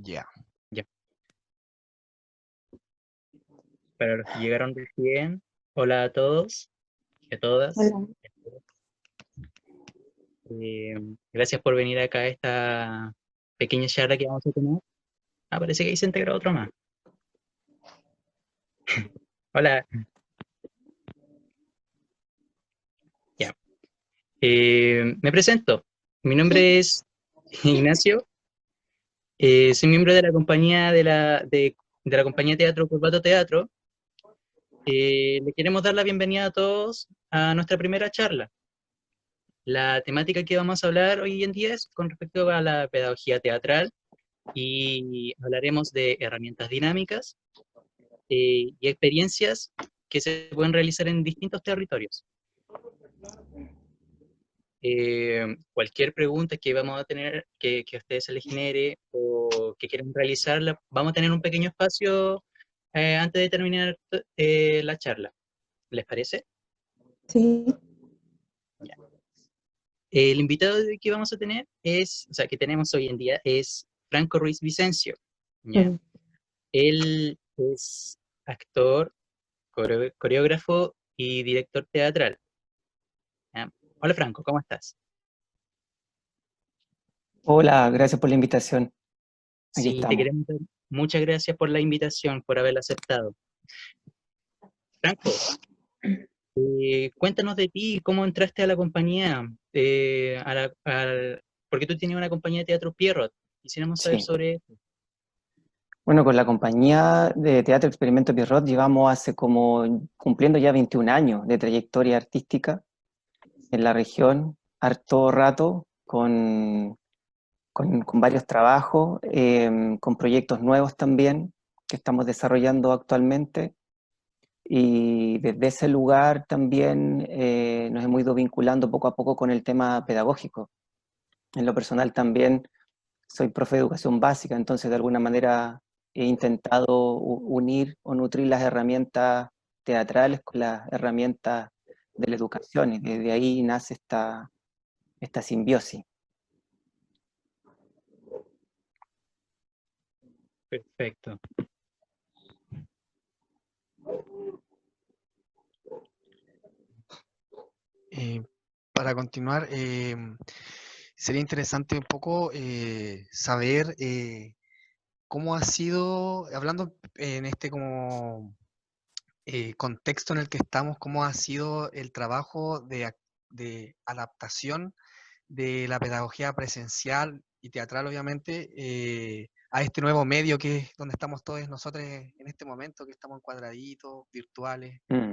Ya. Ya. Para los que llegaron recién, hola a todos y a todas. Hola. Eh, Gracias por venir acá a esta pequeña charla que vamos a tener. Parece que ahí se integró otro más. Hola. Ya. Me presento. Mi nombre es Ignacio. Soy miembro de la compañía de la compañía Teatro Curvato Teatro. Le queremos dar la bienvenida a todos a nuestra primera charla. La temática que vamos a hablar hoy en día es con respecto a la pedagogía teatral y hablaremos de herramientas dinámicas y experiencias que se pueden realizar en distintos territorios. Cualquier pregunta que vamos a tener, que a ustedes se les genere o que quieran realizarla, vamos a tener un pequeño espacio antes de terminar la charla. ¿Les parece? Sí. Ya. El invitado que vamos a tener que tenemos hoy en día es Franco Ruiz Vicencio. ¿Ya? Mm. Él es actor, coreógrafo y director teatral. ¿Ya? Hola Franco, ¿cómo estás? Hola, gracias por la invitación. Aquí Sí, te estamos. queremos dar muchas gracias por la invitación, por haberla aceptado. Franco, cuéntanos de ti, cómo entraste a la compañía, porque tú tenías una compañía de teatro Pierrot. Quisiéramos saber Sí. sobre eso. Bueno, con la compañía de Teatro Experimento Pierrot llevamos hace como cumpliendo ya 21 años de trayectoria artística en la región, harto rato, con varios trabajos, con proyectos nuevos también que estamos desarrollando actualmente. Y desde ese lugar también nos hemos ido vinculando poco a poco con el tema pedagógico. En lo personal también soy profe de educación básica, entonces de alguna manera he intentado unir o nutrir las herramientas teatrales con las herramientas de la educación, y desde ahí nace esta simbiosis. Perfecto. Para continuar, sería interesante un poco saber cómo ha sido, hablando en este como contexto en el que estamos, cómo ha sido el trabajo de adaptación de la pedagogía presencial y teatral, obviamente, a este nuevo medio que es donde estamos todos nosotros en este momento, que estamos encuadraditos, virtuales. Mm.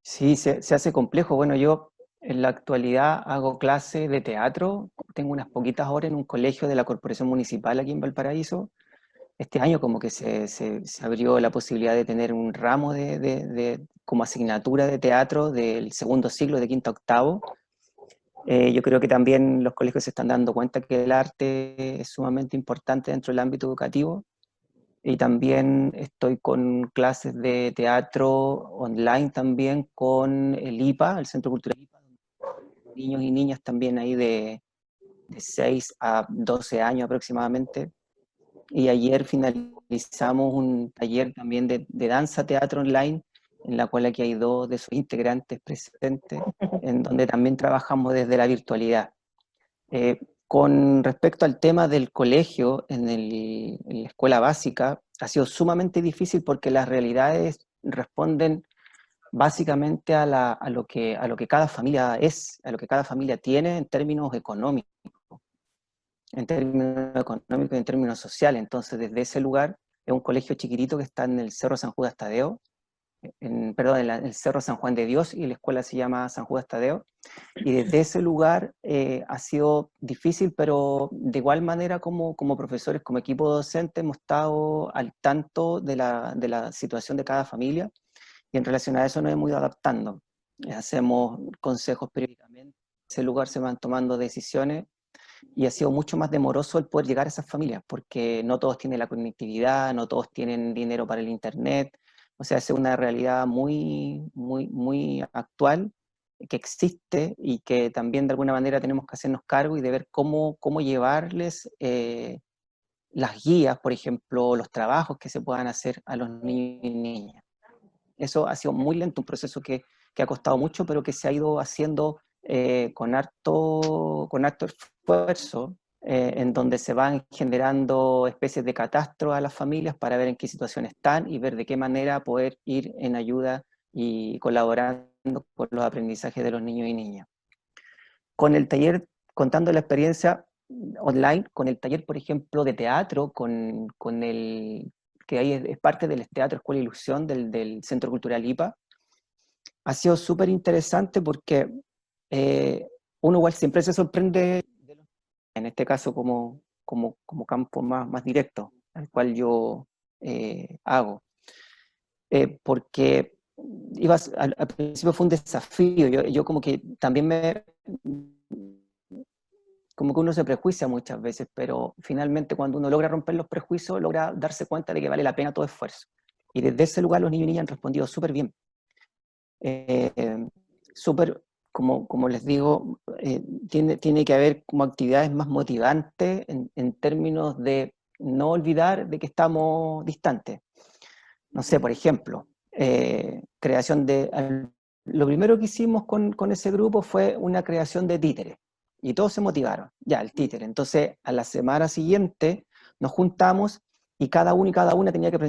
Sí, se hace complejo. Bueno, yo en la actualidad hago clase de teatro, tengo unas poquitas horas en un colegio de la Corporación Municipal aquí en Valparaíso. Este año como que se abrió la posibilidad de tener un ramo como asignatura de teatro del segundo ciclo, de quinto a octavo. Yo creo que también los colegios se están dando cuenta que el arte es sumamente importante dentro del ámbito educativo, y también estoy con clases de teatro online también con el IPA, el Centro Cultural IPA, niños y niñas también ahí de 6 a 12 años aproximadamente. Y ayer finalizamos un taller también de danza teatro online, en la cual aquí hay 2 de sus integrantes presentes, en donde también trabajamos desde la virtualidad. Con respecto al tema del colegio, en la escuela básica, ha sido sumamente difícil porque las realidades responden básicamente a lo que cada familia es, a lo que cada familia tiene en términos económicos y en términos sociales. Entonces, desde ese lugar, es un colegio chiquitito que está en el Cerro San Judas Tadeo, perdón, en el Cerro San Juan de Dios, y la escuela se llama San Judas Tadeo. Y desde ese lugar ha sido difícil, pero de igual manera como profesores, como equipo docente, hemos estado al tanto de la situación de cada familia, y en relación a eso nos hemos ido adaptando. Hacemos consejos periódicamente, en ese lugar se van tomando decisiones, y ha sido mucho más demoroso el poder llegar a esas familias, porque no todos tienen la conectividad, no todos tienen dinero para el internet. O sea, es una realidad muy actual que existe, y que también de alguna manera tenemos que hacernos cargo y de ver cómo llevarles las guías, por ejemplo, los trabajos que se puedan hacer a los niños y niñas. Eso ha sido muy lento, un proceso que ha costado mucho, pero que se ha ido haciendo con harto esfuerzo, en donde se van generando especies de catastros a las familias para ver en qué situación están y ver de qué manera poder ir en ayuda y colaborando con los aprendizajes de los niños y niñas. Con el taller, contando la experiencia online, con el taller, por ejemplo, de teatro, con el que ahí es parte del Teatro Escuela de Ilusión del Centro Cultural IPA, ha sido súper interesante porque uno igual siempre se sorprende, en este caso como campo más directo, al cual yo hago. Porque al principio fue un desafío, yo como que también como que uno se prejuicia muchas veces, pero finalmente cuando uno logra romper los prejuicios, logra darse cuenta de que vale la pena todo esfuerzo. Y desde ese lugar los niños y niñas han respondido súper bien. Súper, como les digo, tiene que haber como actividades más motivantes en términos de no olvidar de que estamos distantes. No sé, por ejemplo, lo primero que hicimos con ese grupo fue una creación de títeres. Y todos se motivaron, ya, el títere. Entonces, a la semana siguiente nos juntamos y cada uno y cada una tenía que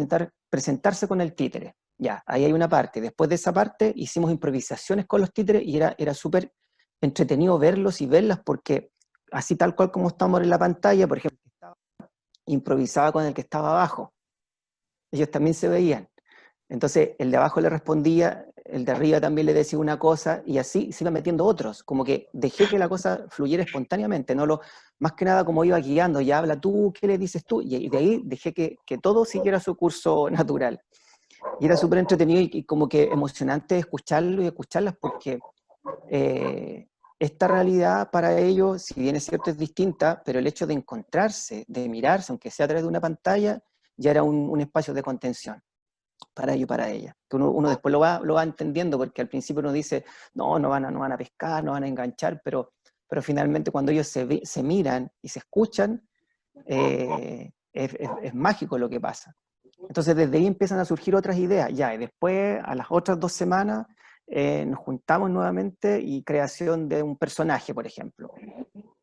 presentarse con el títere. Ya, ahí hay una parte. Después de esa parte hicimos improvisaciones con los títeres y era súper entretenido verlos y verlas porque así tal cual como estamos en la pantalla, por ejemplo, improvisaba con el que estaba abajo. Ellos también se veían. Entonces el de abajo le respondía, el de arriba también le decía una cosa, y así se iba metiendo otros, como que dejé que la cosa fluyera espontáneamente, más que nada como iba guiando, ya habla tú, ¿qué le dices tú? Y de ahí dejé que todo siguiera su curso natural. Y era súper entretenido y como que emocionante escucharlo y escucharlas, porque esta realidad para ellos, si bien es cierto, es distinta, pero el hecho de encontrarse, de mirarse, aunque sea a través de una pantalla, ya era un espacio de contención para ellos y para ella. Que uno después lo va entendiendo, porque al principio uno dice, no van a pescar, no van a enganchar, pero finalmente cuando ellos se miran y se escuchan, es mágico lo que pasa. Entonces desde ahí empiezan a surgir otras ideas, ya, y después a las otras 2 semanas nos juntamos nuevamente y creación de un personaje, por ejemplo.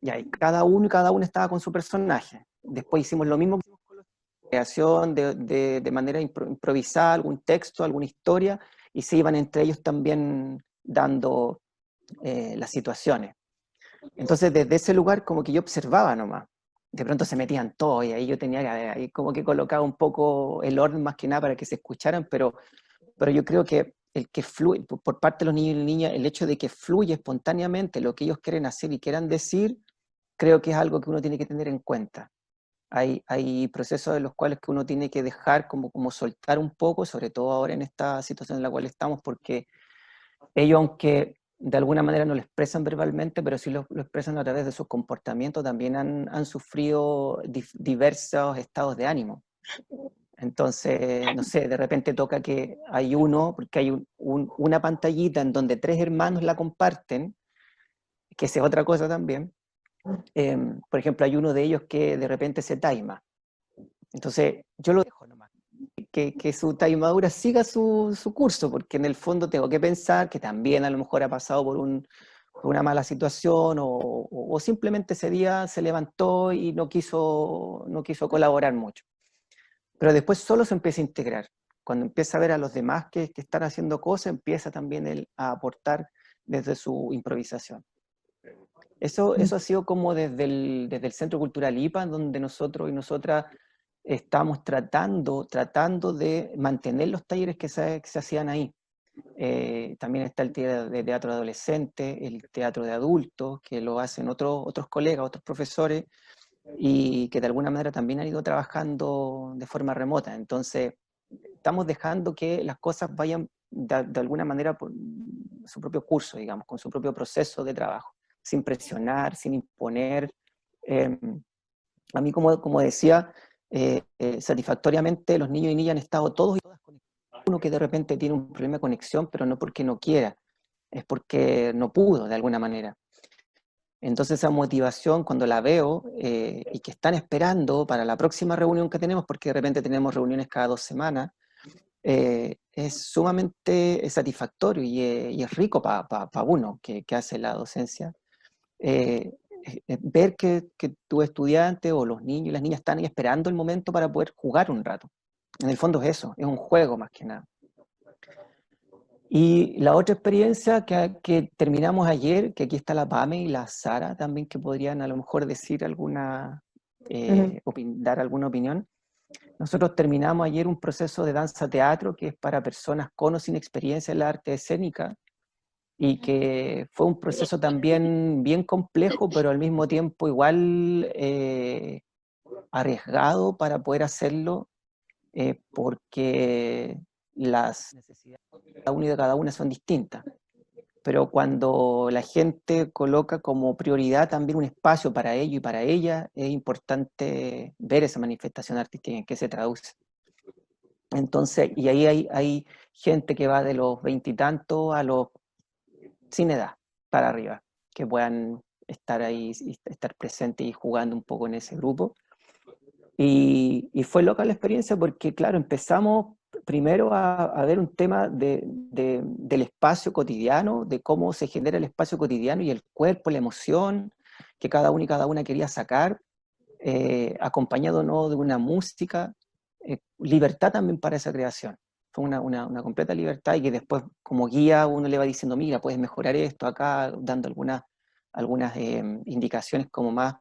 Ya, y cada uno y cada una estaba con su personaje. Después hicimos lo mismo, creación de manera improvisada, algún texto, alguna historia, y se iban entre ellos también dando las situaciones. Entonces desde ese lugar como que yo observaba nomás. De pronto se metían todos y ahí yo tenía que ahí como que colocar un poco el orden más que nada para que se escucharan, pero yo creo que el que fluye, por parte de los niños y niñas, el hecho de que fluye espontáneamente lo que ellos quieren hacer y quieran decir, creo que es algo que uno tiene que tener en cuenta. Hay procesos en los cuales que uno tiene que dejar como soltar un poco, sobre todo ahora en esta situación en la cual estamos, porque ellos, aunque de alguna manera no lo expresan verbalmente, pero sí lo expresan a través de sus comportamientos, también han sufrido diversos estados de ánimo. Entonces, no sé, de repente toca que hay uno, porque hay una pantallita en donde 3 hermanos la comparten, que esa es otra cosa también. Por ejemplo, hay uno de ellos que de repente se taima. Entonces, yo lo dejo nomás, que su taimadura siga su curso, porque en el fondo tengo que pensar que también a lo mejor ha pasado por una mala situación o simplemente ese día se levantó y no quiso colaborar mucho. Pero después solo se empieza a integrar. Cuando empieza a ver a los demás que están haciendo cosas, empieza también él a aportar desde su improvisación. Eso ha sido como desde el Centro Cultural IPA, donde nosotros y nosotras estamos tratando de mantener los talleres que se hacían ahí. También está el de teatro de adolescentes, el teatro de adultos, que lo hacen otros colegas, otros profesores, y que de alguna manera también han ido trabajando de forma remota. Entonces, estamos dejando que las cosas vayan de alguna manera por su propio curso, digamos, con su propio proceso de trabajo, sin presionar, sin imponer. A mí, como decía, satisfactoriamente los niños y niñas han estado todos y todas conectados. Uno que de repente tiene un problema de conexión, pero no porque no quiera, es porque no pudo de alguna manera. Entonces esa motivación, cuando la veo y que están esperando para la próxima reunión que tenemos, porque de repente tenemos reuniones cada 2 semanas, es sumamente satisfactorio y es rico para uno que hace la docencia. Ver que tu estudiante o los niños y las niñas están ahí esperando el momento para poder jugar un rato. En el fondo es eso, es un juego más que nada. Y la otra experiencia que terminamos ayer, que aquí está la Pame y la Sara también, que podrían a lo mejor decir alguna, dar alguna opinión. Nosotros terminamos ayer un proceso de danza-teatro que es para personas con o sin experiencia en la arte escénica, y que fue un proceso también bien complejo, pero al mismo tiempo igual arriesgado para poder hacerlo, porque las necesidades de cada una son distintas. Pero cuando la gente coloca como prioridad también un espacio para ello y para ella, es importante ver esa manifestación artística en qué se traduce. Entonces, y ahí hay gente que va de los 20 y tantos a los sin edad para arriba, que puedan estar ahí, estar presentes y jugando un poco en ese grupo. Y fue loca la experiencia porque, claro, empezamos primero a ver un tema del espacio cotidiano, de cómo se genera el espacio cotidiano y el cuerpo, la emoción que cada uno y cada una quería sacar, acompañado ¿no? de una música, libertad también para esa creación. Fue una completa libertad, y que después como guía uno le va diciendo, mira, puedes mejorar esto acá, dando algunas indicaciones como más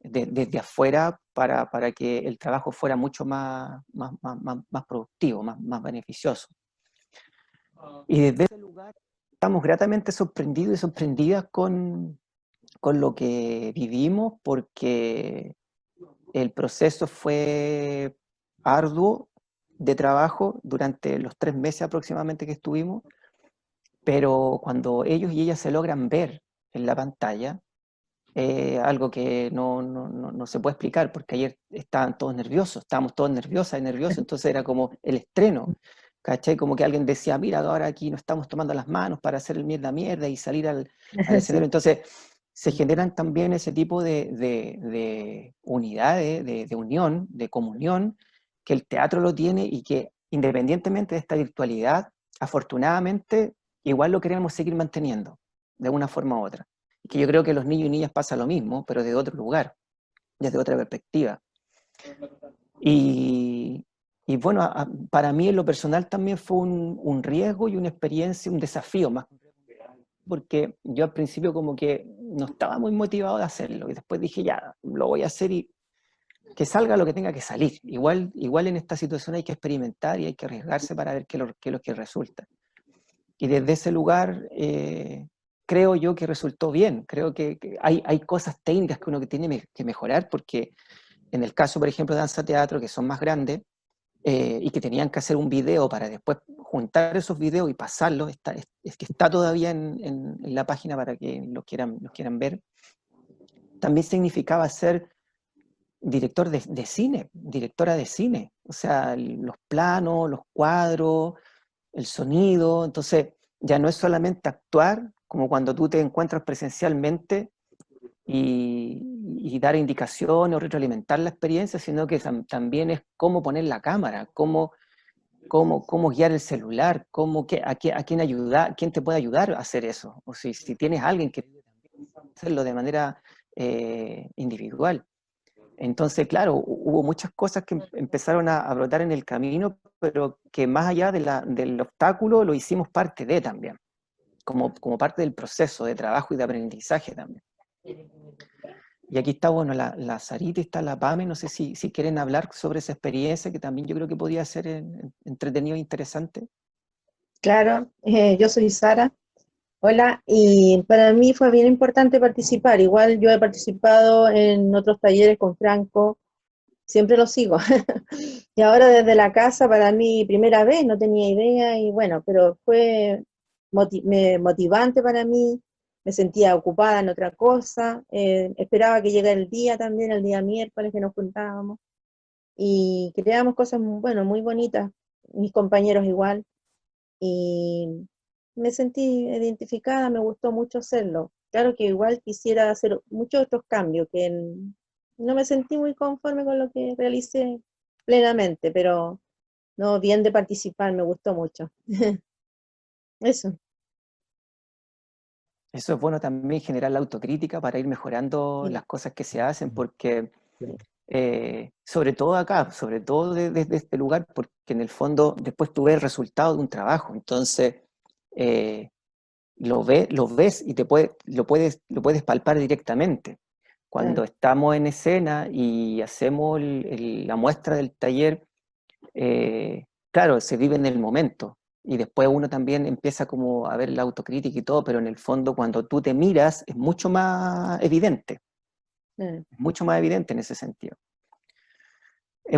desde afuera para que el trabajo fuera mucho más productivo, más beneficioso. Y desde ese lugar estamos gratamente sorprendidos y sorprendidas con lo que vivimos, porque el proceso fue arduo de trabajo durante los 3 meses aproximadamente que estuvimos, pero cuando ellos y ellas se logran ver en la pantalla, algo que no se puede explicar, porque ayer estaban todos nerviosos, estábamos todos nerviosos, entonces era como el estreno, ¿cachai? Como que alguien decía, mira, ahora aquí nos estamos tomando las manos para hacer el mierda y salir al escenario. Entonces se generan también ese tipo de unidades, de unión, de comunión, que el teatro lo tiene, y que independientemente de esta virtualidad, afortunadamente, igual lo queremos seguir manteniendo, de una forma u otra. Y que yo creo que los niños y niñas pasa lo mismo, pero desde otro lugar, desde otra perspectiva. Y bueno, para mí en lo personal también fue un riesgo y una experiencia, un desafío más, porque yo al principio como que no estaba muy motivado de hacerlo, y después dije, ya, lo voy a hacer y que salga lo que tenga que salir. Igual en esta situación hay que experimentar y hay que arriesgarse para ver qué es lo que resulta. Y desde ese lugar creo yo que resultó bien. Creo que hay cosas técnicas que uno tiene que mejorar, porque en el caso, por ejemplo, de danza teatro, que son más grandes, y que tenían que hacer un video para después juntar esos videos y pasarlos, es que está todavía en la página para que los quieran ver. También significaba ser director de cine, directora de cine, o sea, los planos, los cuadros, el sonido. Entonces ya no es solamente actuar, como cuando tú te encuentras presencialmente y dar indicaciones o retroalimentar la experiencia, sino que también es cómo poner la cámara, cómo guiar el celular, a quién ayudar, quién te puede ayudar a hacer eso, o si tienes a alguien que hacerlo de manera individual. Entonces, claro, hubo muchas cosas que empezaron a brotar en el camino, pero que más allá del obstáculo lo hicimos parte de también, como parte del proceso de trabajo y de aprendizaje también. Y aquí está, bueno, la Sarita, está la Pame, no sé si quieren hablar sobre esa experiencia, que también yo creo que podía ser entretenido e interesante. Claro, yo soy Sara. Hola, y para mí fue bien importante participar. Igual yo he participado en otros talleres con Franco, siempre lo sigo. Y ahora desde la casa, para mí, primera vez, no tenía idea, y bueno, pero fue motivante para mí, me sentía ocupada en otra cosa, esperaba que llegara el día también, el día miércoles que nos juntábamos, y creamos cosas, bueno, muy bonitas, mis compañeros igual, y me sentí identificada, me gustó mucho hacerlo. claro que igual quisiera hacer muchos otros cambios, que no me sentí muy conforme con lo que realicé plenamente, pero no, bien de participar, me gustó mucho. Eso. Eso es bueno también generar la autocrítica para ir mejorando Sí, las cosas que se hacen, porque Claro. sobre todo acá, sobre todo desde este lugar, porque en el fondo después tú ves el resultado de un trabajo, entonces eh, lo ves y lo puedes palpar directamente. Cuando claro, estamos en escena y hacemos la muestra del taller, claro, se vive en el momento. Y después uno también empieza como a ver la autocrítica y todo, pero en el fondo cuando tú te miras es claro. mucho más evidente en ese sentido.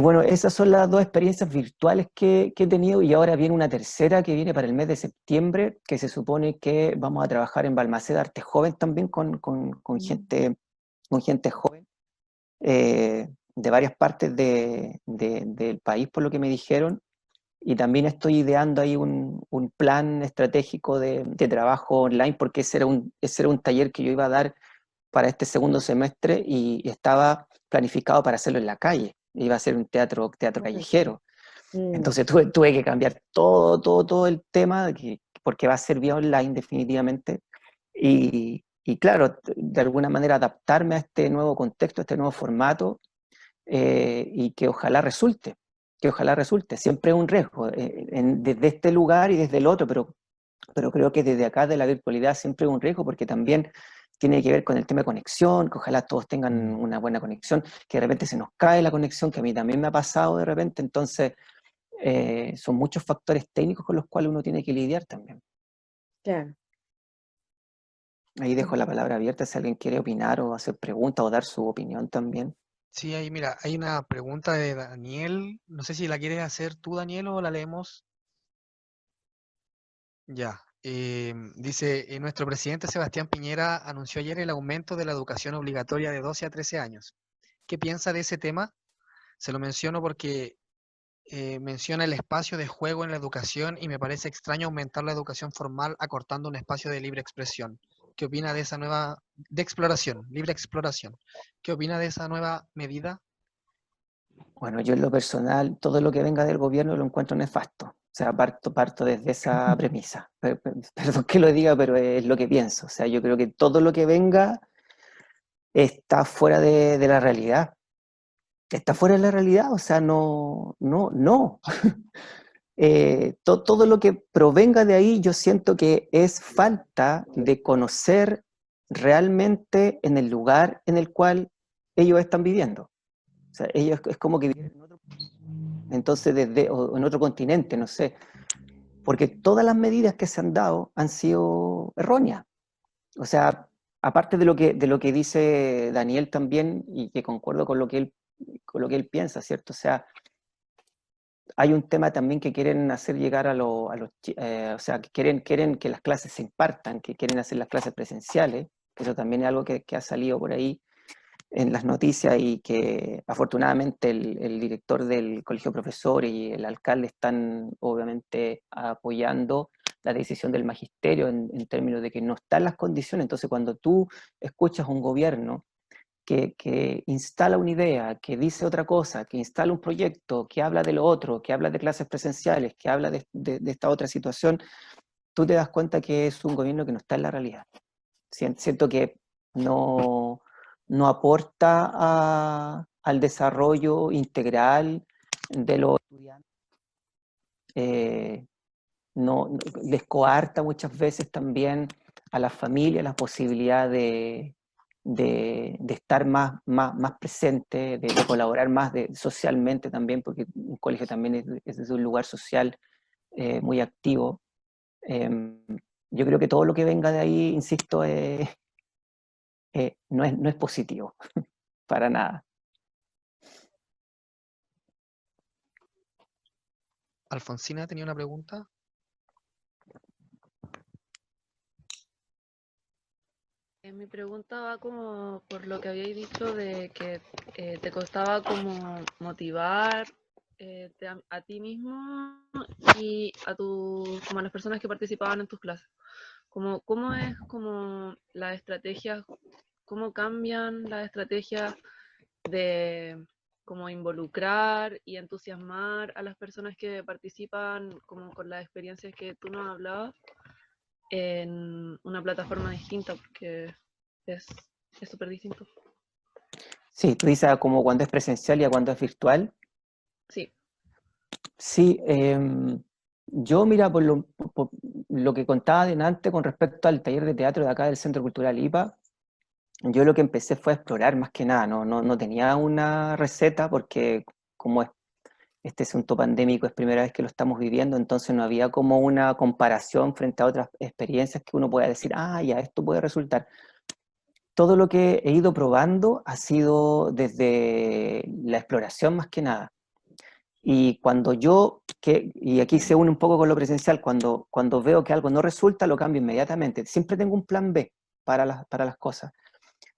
Bueno, esas son las dos experiencias virtuales que he tenido y ahora viene una tercera que viene para el mes de septiembre, que se supone que vamos a trabajar en Balmaceda Arte Joven también con gente joven de varias partes del país, por lo que me dijeron. Y también estoy ideando ahí un plan estratégico de trabajo online, porque ese era un taller que yo iba a dar para este segundo semestre y estaba planificado para hacerlo en la calle. Iba a ser un teatro callejero. Mm, Entonces tuve que cambiar todo el tema, porque va a ser vía online definitivamente. Y claro, de alguna manera adaptarme a este nuevo contexto, a este nuevo formato, y que ojalá resulte. Siempre es un riesgo, desde este lugar y desde el otro, pero creo que desde acá de la virtualidad siempre es un riesgo porque también tiene que ver con el tema de conexión, que ojalá todos tengan una buena conexión, que de repente se nos cae la conexión, que a mí también me ha pasado de repente, entonces son muchos factores técnicos con los cuales uno tiene que lidiar también. claro. Ahí dejo la palabra abierta si alguien quiere opinar o hacer preguntas o dar su opinión también. Sí, ahí mira, hay una pregunta de Daniel. No sé si la quieres hacer tú, Daniel, o la leemos. Ya. Dice, nuestro presidente Sebastián Piñera anunció ayer el aumento de la educación obligatoria de 12 a 13 años. ¿Qué piensa de ese tema? Se lo menciono porque menciona el espacio de juego en la educación y me parece extraño aumentar la educación formal acortando un espacio de libre expresión. ¿Qué opina de esa nueva, de exploración, libre exploración? ¿Qué opina de esa nueva medida? Bueno, yo en lo personal, todo lo que venga del gobierno lo encuentro nefasto. O sea, parto desde esa premisa. Perdón que lo diga, pero es lo que pienso. O sea, yo creo que todo lo que venga está fuera de la realidad. Está fuera de la realidad, o sea, no. Todo lo que provenga de ahí, yo siento que es falta de conocer realmente en el lugar en el cual ellos están viviendo. O sea, ellos es como que viven en otro, entonces o en otro continente, no sé, porque todas las medidas que se han dado han sido erróneas. O sea, aparte de lo que dice Daniel también, y que concuerdo con lo que él piensa, ¿cierto? O sea, hay un tema también que quieren hacer llegar o sea, que quieren que las clases se impartan, que quieren hacer las clases presenciales. Eso también es algo que ha salido por ahí en las noticias y que afortunadamente el director del colegio de profesores y el alcalde están obviamente apoyando la decisión del magisterio en términos de que no están las condiciones. Entonces, cuando tú escuchas un gobierno que instala una idea, que dice otra cosa, que instala un proyecto, que habla de lo otro, que habla de clases presenciales, que habla de esta otra situación, tú te das cuenta que es un gobierno que no está en la realidad. Siento que no aporta al desarrollo integral de los estudiantes, les coarta muchas veces también a las familias la posibilidad de estar más presente, de colaborar más socialmente también, porque un colegio también es un lugar social muy activo. Yo creo que todo lo que venga de ahí, insisto, no es positivo, para nada. Alfonsina tenía una pregunta. Mi pregunta va como por lo que habíais dicho de que te costaba como motivar a ti mismo y como a las personas que participaban en tus clases. ¿Cómo es como la estrategia, cómo cambian las estrategias de como involucrar y entusiasmar a las personas que participan como con las experiencias que tú nos hablabas en una plataforma distinta? Porque es súper distinto. Sí, tú dices como cuando es presencial y a cuando es virtual. Sí, Sí, yo mira, por lo que contaba delante con respecto al taller de teatro de acá del Centro Cultural IPA, yo lo que empecé fue a explorar más que nada, no tenía una receta porque como este asunto pandémico es primera vez que lo estamos viviendo, entonces no había como una comparación frente a otras experiencias que uno pueda decir, ah, ya, esto puede resultar. Todo lo que he ido probando ha sido desde la exploración más que nada. Y cuando y aquí se une un poco con lo presencial, cuando veo que algo no resulta, lo cambio inmediatamente. Siempre tengo un plan B para las cosas.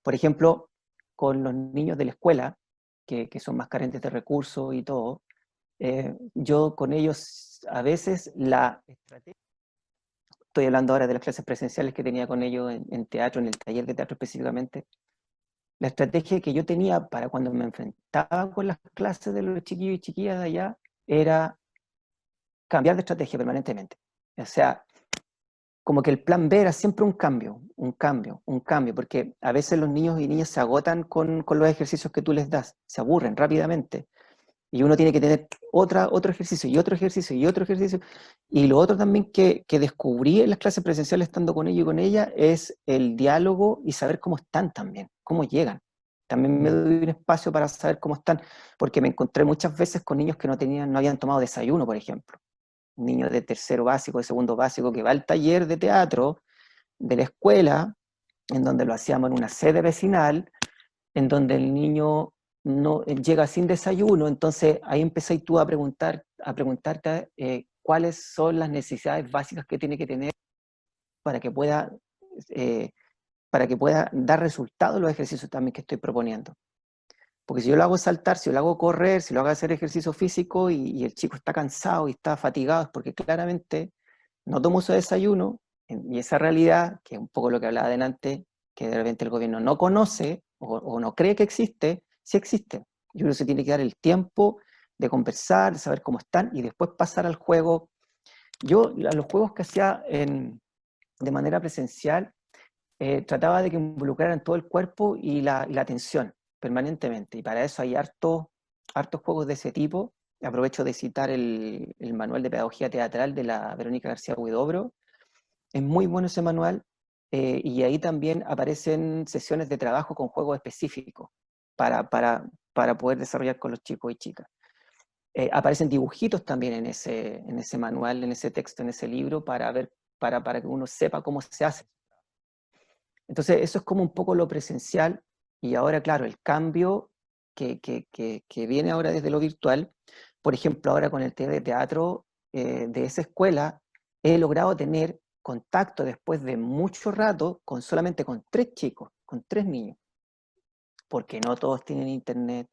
Por ejemplo, con los niños de la escuela, que son más carentes de recursos y todo, yo con ellos a veces la estrategia, estoy hablando ahora de las clases presenciales que tenía con ellos en teatro, en el taller de teatro específicamente, la estrategia que yo tenía para cuando me enfrentaba con las clases de los chiquillos y chiquillas de allá era cambiar de estrategia permanentemente. O sea, como que el plan B era siempre un cambio, un cambio, un cambio, porque a veces los niños y niñas se agotan con los ejercicios que tú les das, se aburren rápidamente. Y uno tiene que tener otro ejercicio y otro ejercicio y otro ejercicio. Y lo otro también que descubrí en las clases presenciales estando con ellos y con ella es el diálogo y saber cómo están también, cómo llegan. También me doy un espacio para saber cómo están, porque me encontré muchas veces con niños que no habían tomado desayuno, por ejemplo. Un niño de tercero básico, de segundo básico, que va al taller de teatro de la escuela, en donde lo hacíamos en una sede vecinal, en donde el niño no llega sin desayuno, entonces ahí empecé tú a preguntarte cuáles son las necesidades básicas que tiene que tener para que pueda, eh, para que pueda dar resultados los ejercicios también que estoy proponiendo. Porque si yo lo hago saltar, si yo lo hago correr, si lo hago hacer ejercicio físico y el chico está cansado y está fatigado, es porque claramente no tomó su desayuno, y esa realidad, que es un poco lo que hablaba delante, que de repente el gobierno no conoce o no cree que existe, sí existe. Y uno se tiene que dar el tiempo de conversar, de saber cómo están y después pasar al juego. Yo, a los juegos que hacía de manera presencial, trataba de que involucraran todo el cuerpo y la atención permanentemente. Y para eso hay hartos juegos de ese tipo. Aprovecho de citar el manual de pedagogía teatral de la Verónica García Huidobro. Es muy bueno ese manual, y ahí también aparecen sesiones de trabajo con juegos específicos para poder desarrollar con los chicos y chicas. Aparecen dibujitos también en ese manual, en ese texto, en ese libro, para que uno sepa cómo se hace. Entonces, eso es como un poco lo presencial, y ahora, claro, el cambio que viene ahora desde lo virtual, por ejemplo, ahora con el taller de teatro de esa escuela, he logrado tener contacto después de mucho rato solamente con 3 chicos, con 3 niños, porque no todos tienen internet,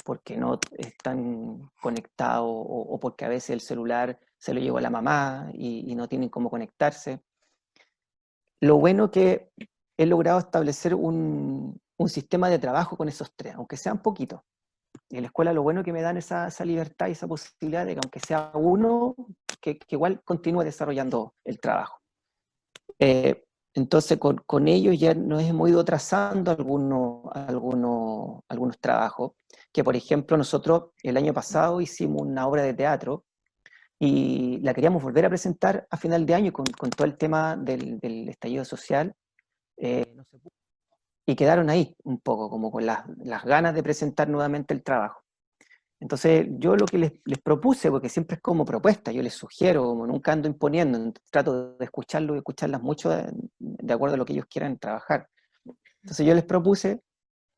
porque no están conectados, o porque a veces el celular se lo llevó la mamá y no tienen cómo conectarse. Lo bueno que he logrado establecer un sistema de trabajo con esos 3, aunque sean poquitos. Y en la escuela lo bueno que me dan esa libertad y esa posibilidad de que aunque sea uno, que igual continúe desarrollando el trabajo. Entonces con ellos ya nos hemos ido trazando algunos trabajos, que por ejemplo nosotros el año pasado hicimos una obra de teatro y la queríamos volver a presentar a final de año con todo el tema del estallido social, no se pudo, y quedaron ahí un poco, como con las ganas de presentar nuevamente el trabajo. Entonces yo lo que les propuse, porque siempre es como propuesta, yo les sugiero, como nunca ando imponiendo, trato de escucharlo y escucharlas mucho de acuerdo a lo que ellos quieran trabajar. Entonces yo les propuse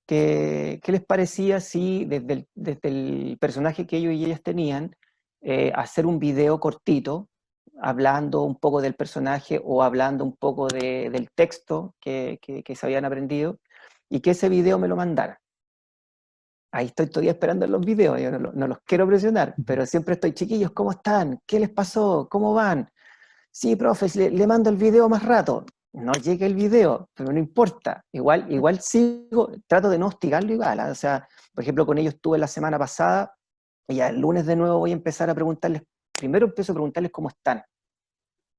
qué les parecía si desde el personaje que ellos y ellas tenían, hacer un video cortito, hablando un poco del personaje o hablando un poco del texto que se habían aprendido, y que ese video me lo mandara. Ahí estoy todavía esperando los videos, yo no los quiero presionar, pero siempre estoy, chiquillos, ¿cómo están? ¿Qué les pasó? ¿Cómo van? Sí, profe, le mando el video más rato. No llega el video, pero no importa. Igual sigo, trato de no hostigarlo igual. O sea, por ejemplo, con ellos estuve la semana pasada, y ya el lunes de nuevo voy a empezar a preguntarles, primero empiezo a preguntarles cómo están,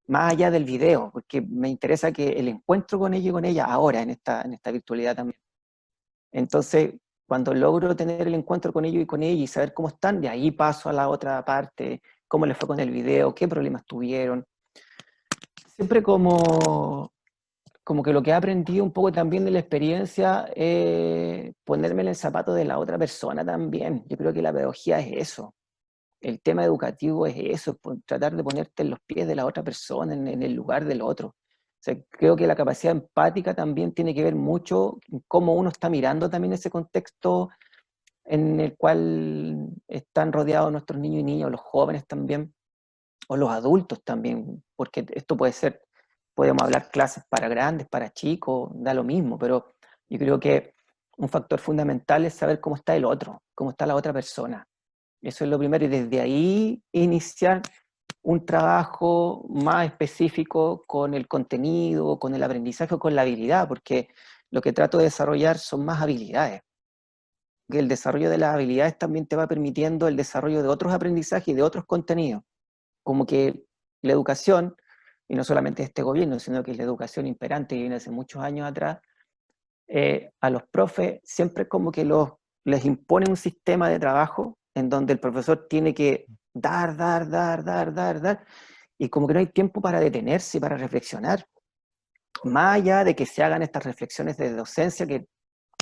más allá del video, porque me interesa que el encuentro con ellos y con ella ahora, en esta virtualidad también. Entonces, cuando logro tener el encuentro con ellos y con ella y saber cómo están, de ahí paso a la otra parte, cómo les fue con el video, qué problemas tuvieron. Siempre como que lo que he aprendido un poco también de la experiencia es ponerme en el zapato de la otra persona también. Yo creo que la pedagogía es eso. El tema educativo es eso, tratar de ponerte en los pies de la otra persona, en el lugar del otro. O sea, creo que la capacidad empática también tiene que ver mucho en cómo uno está mirando también ese contexto en el cual están rodeados nuestros niños y niñas, o los jóvenes también, o los adultos también, porque esto puede ser, podemos hablar clases para grandes, para chicos, da lo mismo, pero yo creo que un factor fundamental es saber cómo está el otro, cómo está la otra persona. Eso es lo primero, y desde ahí iniciar un trabajo más específico con el contenido, con el aprendizaje, con la habilidad, porque lo que trato de desarrollar son más habilidades. Que el desarrollo de las habilidades también te va permitiendo el desarrollo de otros aprendizajes y de otros contenidos. Como que la educación, y no solamente este gobierno, sino que es la educación imperante que viene hace muchos años atrás, a los profes siempre como que les impone un sistema de trabajo en donde el profesor tiene que dar, y como que no hay tiempo para detenerse y para reflexionar. Más allá de que se hagan estas reflexiones de docencia, que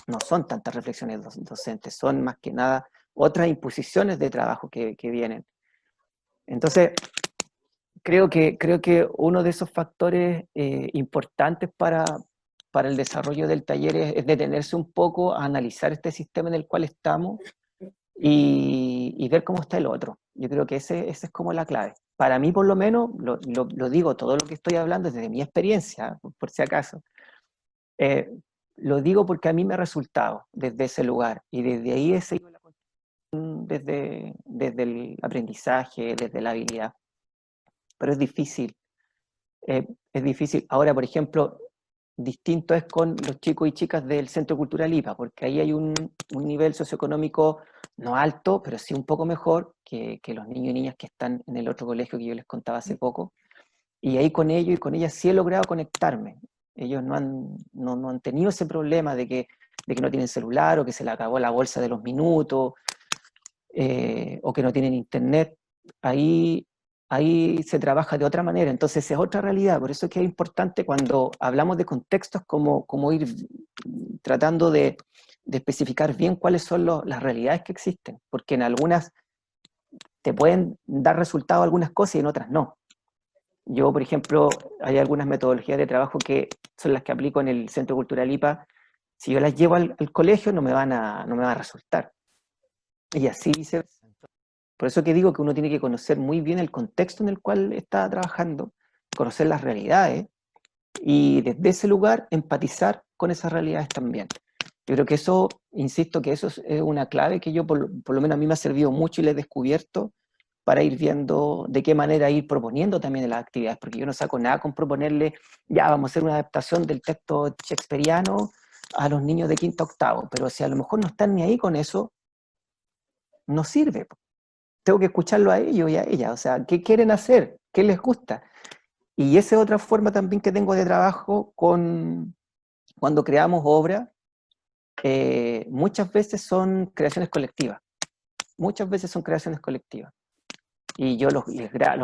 no son tantas reflexiones docentes, son más que nada otras imposiciones de trabajo que vienen. Entonces, creo que uno de esos factores importantes para el desarrollo del taller es detenerse un poco a analizar este sistema en el cual estamos y ver cómo está el otro. Yo creo que ese es como la clave. Para mí, por lo menos, lo digo, todo lo que estoy hablando es desde mi experiencia, por si acaso. Lo digo porque a mí me ha resultado desde ese lugar, y desde ahí he seguido desde el aprendizaje, desde la habilidad. Pero es difícil. Es difícil. Ahora, por ejemplo, distinto es con los chicos y chicas del Centro Cultural IPA, porque ahí hay un nivel socioeconómico no alto, pero sí un poco mejor que los niños y niñas que están en el otro colegio que yo les contaba hace poco. Y ahí con ellos y con ellas sí he logrado conectarme. Ellos no han tenido ese problema de que no tienen celular, o que se le acabó la bolsa de los minutos, o que no tienen internet. Ahí se trabaja de otra manera, entonces es otra realidad. Por eso es que es importante cuando hablamos de contextos como ir tratando de especificar bien cuáles son las realidades que existen, porque en algunas te pueden dar resultado algunas cosas y en otras no. Yo, por ejemplo, hay algunas metodologías de trabajo que son las que aplico en el Centro Cultural IPA. Si yo las llevo al colegio no me van a resultar. Y así viceversa. Por eso que digo que uno tiene que conocer muy bien el contexto en el cual está trabajando, conocer las realidades, y desde ese lugar empatizar con esas realidades también. Yo creo que eso, insisto, que eso es una clave que yo, por lo menos a mí me ha servido mucho y le he descubierto para ir viendo de qué manera ir proponiendo también las actividades, porque yo no saco nada con proponerle, ya vamos a hacer una adaptación del texto shakespeariano a los niños de quinto a octavo, pero si a lo mejor no están ni ahí con eso, no sirve. Tengo que escucharlo a ellos y a ellas, o sea, ¿qué quieren hacer? ¿Qué les gusta? Y esa es otra forma también que tengo de trabajo cuando creamos obras. Muchas veces son creaciones colectivas. Muchas veces son creaciones colectivas. Y yo los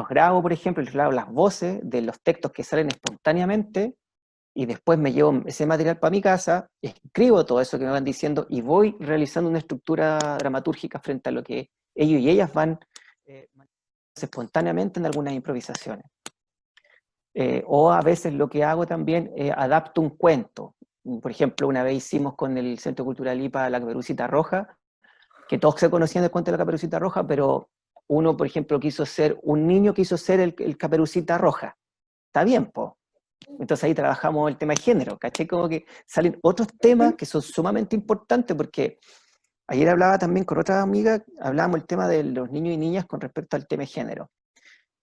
grabo, por ejemplo, les grabo las voces de los textos que salen espontáneamente, y después me llevo ese material para mi casa, escribo todo eso que me van diciendo y voy realizando una estructura dramatúrgica frente a lo que ellos y ellas van espontáneamente en algunas improvisaciones. O a veces lo que hago también, adapto un cuento. Por ejemplo, una vez hicimos con el Centro Cultural IPA La Caperucita Roja, que todos se conocían del cuento de la Caperucita Roja, pero uno, por ejemplo, un niño quiso ser el Caperucita Roja. Está bien, po. Entonces ahí trabajamos el tema de género, ¿cachai? Como que salen otros temas que son sumamente importantes, porque ayer hablaba también con otra amiga, hablábamos el tema de los niños y niñas con respecto al tema de género,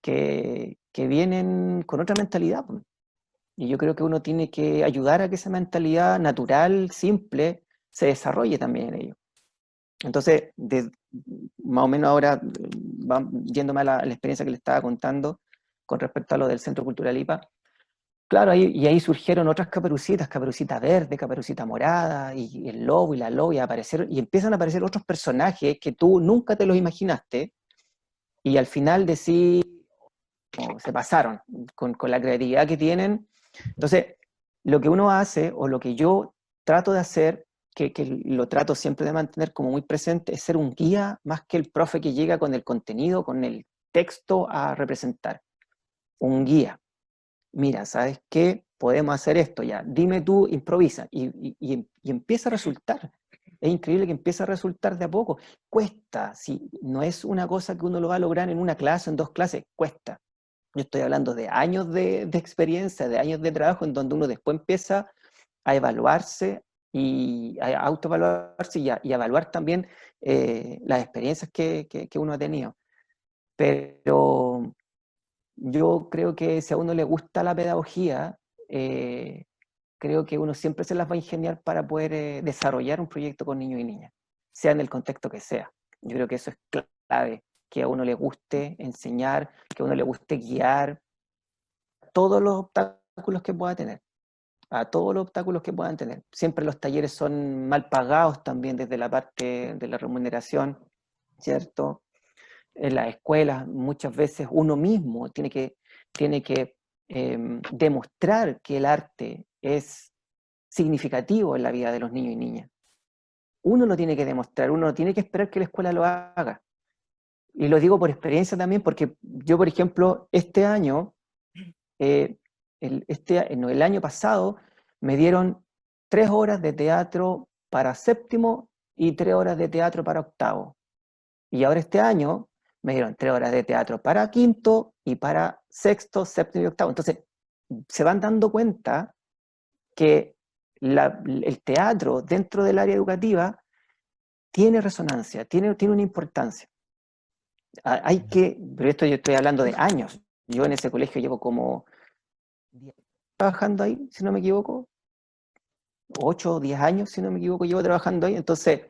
que vienen con otra mentalidad, pues. Y yo creo que uno tiene que ayudar a que esa mentalidad natural, simple, se desarrolle también en ellos. Entonces, más o menos ahora, yéndome a la experiencia que le estaba contando con respecto a lo del Centro Cultural IPA, claro, ahí surgieron otras caperucitas, caperucita verde, caperucita morada, y el lobo y la loba, y empiezan a aparecer otros personajes que tú nunca te los imaginaste, y al final decís, oh, se pasaron con la creatividad que tienen. Entonces, lo que uno hace, o lo que yo trato de hacer, que lo trato siempre de mantener como muy presente, es ser un guía más que el profe que llega con el contenido, con el texto a representar. Un guía. Mira, ¿sabes qué? Podemos hacer esto ya. Dime tú, improvisa. Y empieza a resultar. Es increíble que empiece a resultar de a poco. Cuesta, sí, no es una cosa que uno lo va a lograr en una clase, en 2 clases, cuesta. Yo estoy hablando de años de experiencia, de años de trabajo, en donde uno después empieza a evaluarse y a autoevaluarse y a evaluar también las experiencias que uno ha tenido. Pero yo creo que si a uno le gusta la pedagogía, creo que uno siempre se las va a ingeniar para poder desarrollar un proyecto con niños y niñas, sea en el contexto que sea. Yo creo que eso es clave, que a uno le guste enseñar, que a uno le guste guiar todos los obstáculos que pueda tener, a todos los obstáculos que puedan tener. Siempre los talleres son mal pagados también desde la parte de la remuneración, ¿cierto? En las escuelas muchas veces uno mismo tiene que demostrar que el arte es significativo en la vida de los niños y niñas. Uno lo tiene que demostrar, uno no tiene que esperar que la escuela lo haga. Y lo digo por experiencia también, porque yo, por ejemplo, este año, el año pasado, me dieron 3 horas de teatro para séptimo y 3 horas de teatro para octavo. Y ahora este año me dieron 3 horas de teatro para quinto y para sexto, séptimo y octavo. Entonces, se van dando cuenta que el teatro dentro del área educativa tiene resonancia, tiene una importancia. Pero esto yo estoy hablando de años. Yo en ese colegio llevo como 10 trabajando ahí, si no me equivoco. 8 o 10 años, si no me equivoco, llevo trabajando ahí. Entonces,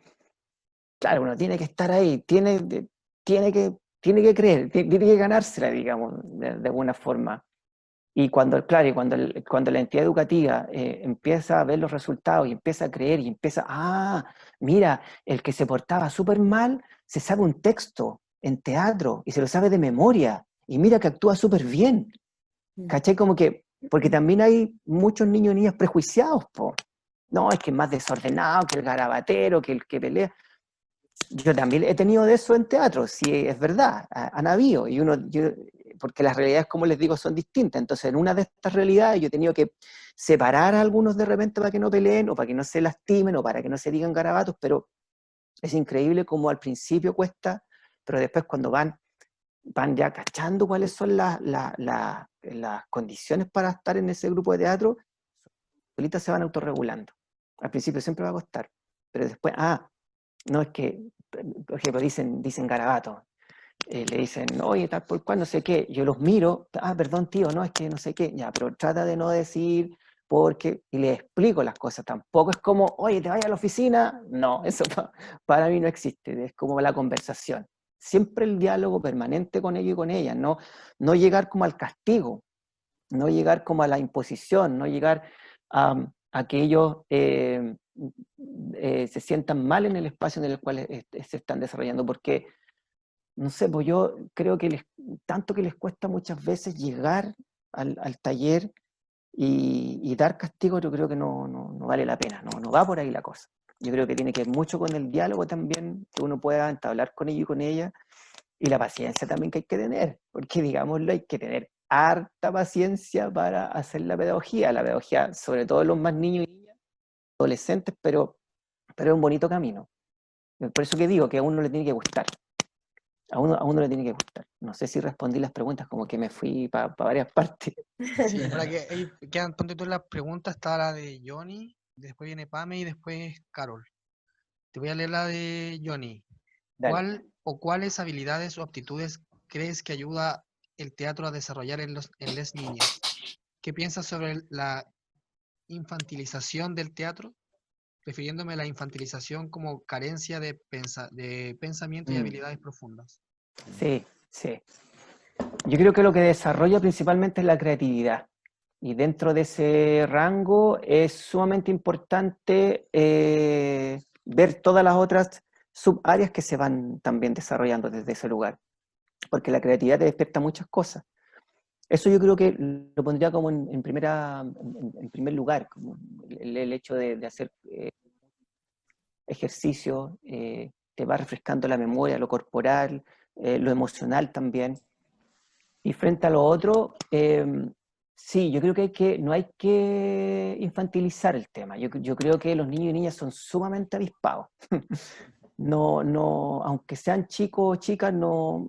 claro, uno tiene que estar ahí, tiene que creer, tiene que ganársela, digamos, de alguna forma. Y cuando, claro, cuando la entidad educativa empieza a ver los resultados y empieza a creer y mira, el que se portaba súper mal se sabe un texto en teatro y se lo sabe de memoria y mira que actúa súper bien. ¿Cachai? Como que, porque también hay muchos niños y niñas prejuiciados, po. No, es que es más desordenado, que el garabatero, que el que pelea. Yo también he tenido de eso en teatro, sí, es verdad, han habido, porque las realidades, como les digo, son distintas. Entonces, en una de estas realidades yo he tenido que separar a algunos de repente para que no peleen, o para que no se lastimen, o para que no se digan garabatos, pero es increíble como al principio cuesta, pero después cuando van ya cachando cuáles son las condiciones para estar en ese grupo de teatro, solitas se van autorregulando. Al principio siempre va a costar, pero después, no es que, por ejemplo, dicen garabato, le dicen, oye, tal por cual, no sé qué, yo los miro, perdón tío, no, es que no sé qué, ya, pero trata de no decir porque, y le explico las cosas, tampoco es como, oye, te vayas a la oficina, no, eso para mí no existe, es como la conversación, siempre el diálogo permanente con ellos y con ellas, no llegar como al castigo, no llegar como a la imposición, no llegar a que ellos se sientan mal en el espacio en el cual se están desarrollando, porque, no sé, pues yo creo que tanto que les cuesta muchas veces llegar al taller y dar castigo, yo creo que no vale la pena, no va por ahí la cosa. Yo creo que tiene que ver mucho con el diálogo también, que uno pueda entablar con ellos y con ella, y la paciencia también que hay que tener, porque digámoslo, hay que tener harta paciencia para hacer la pedagogía, sobre todo los más niños y niñas, adolescentes, pero es un bonito camino. Por eso que digo que a uno le tiene que gustar. A uno le tiene que gustar. No sé si respondí las preguntas, como que me fui para varias partes. Sí, para que ahí quedan, ponte tú las preguntas, está la de Johnny, después viene Pame y después Carol. Te voy a leer la de Johnny. Dale. ¿Cuál o cuáles habilidades o aptitudes crees que ayuda el teatro a desarrollar en las niñas. ¿Qué piensas sobre la infantilización del teatro? Refiriéndome a la infantilización como carencia de pensamiento y Mm, habilidades profundas. sí, sí. Yo creo que lo que desarrolla principalmente es la creatividad. Y dentro de ese rango es sumamente importante ver todas las otras subáreas que se van también desarrollando desde ese lugar. Porque la creatividad te despierta muchas cosas. Eso yo creo que lo pondría como en primer lugar, como el hecho de hacer ejercicio, te va refrescando la memoria, lo corporal, lo emocional también. Y frente a lo otro, sí, yo creo que no hay que infantilizar el tema. Yo creo que los niños y niñas son sumamente avispados. No, no, aunque sean chicos o chicas, no,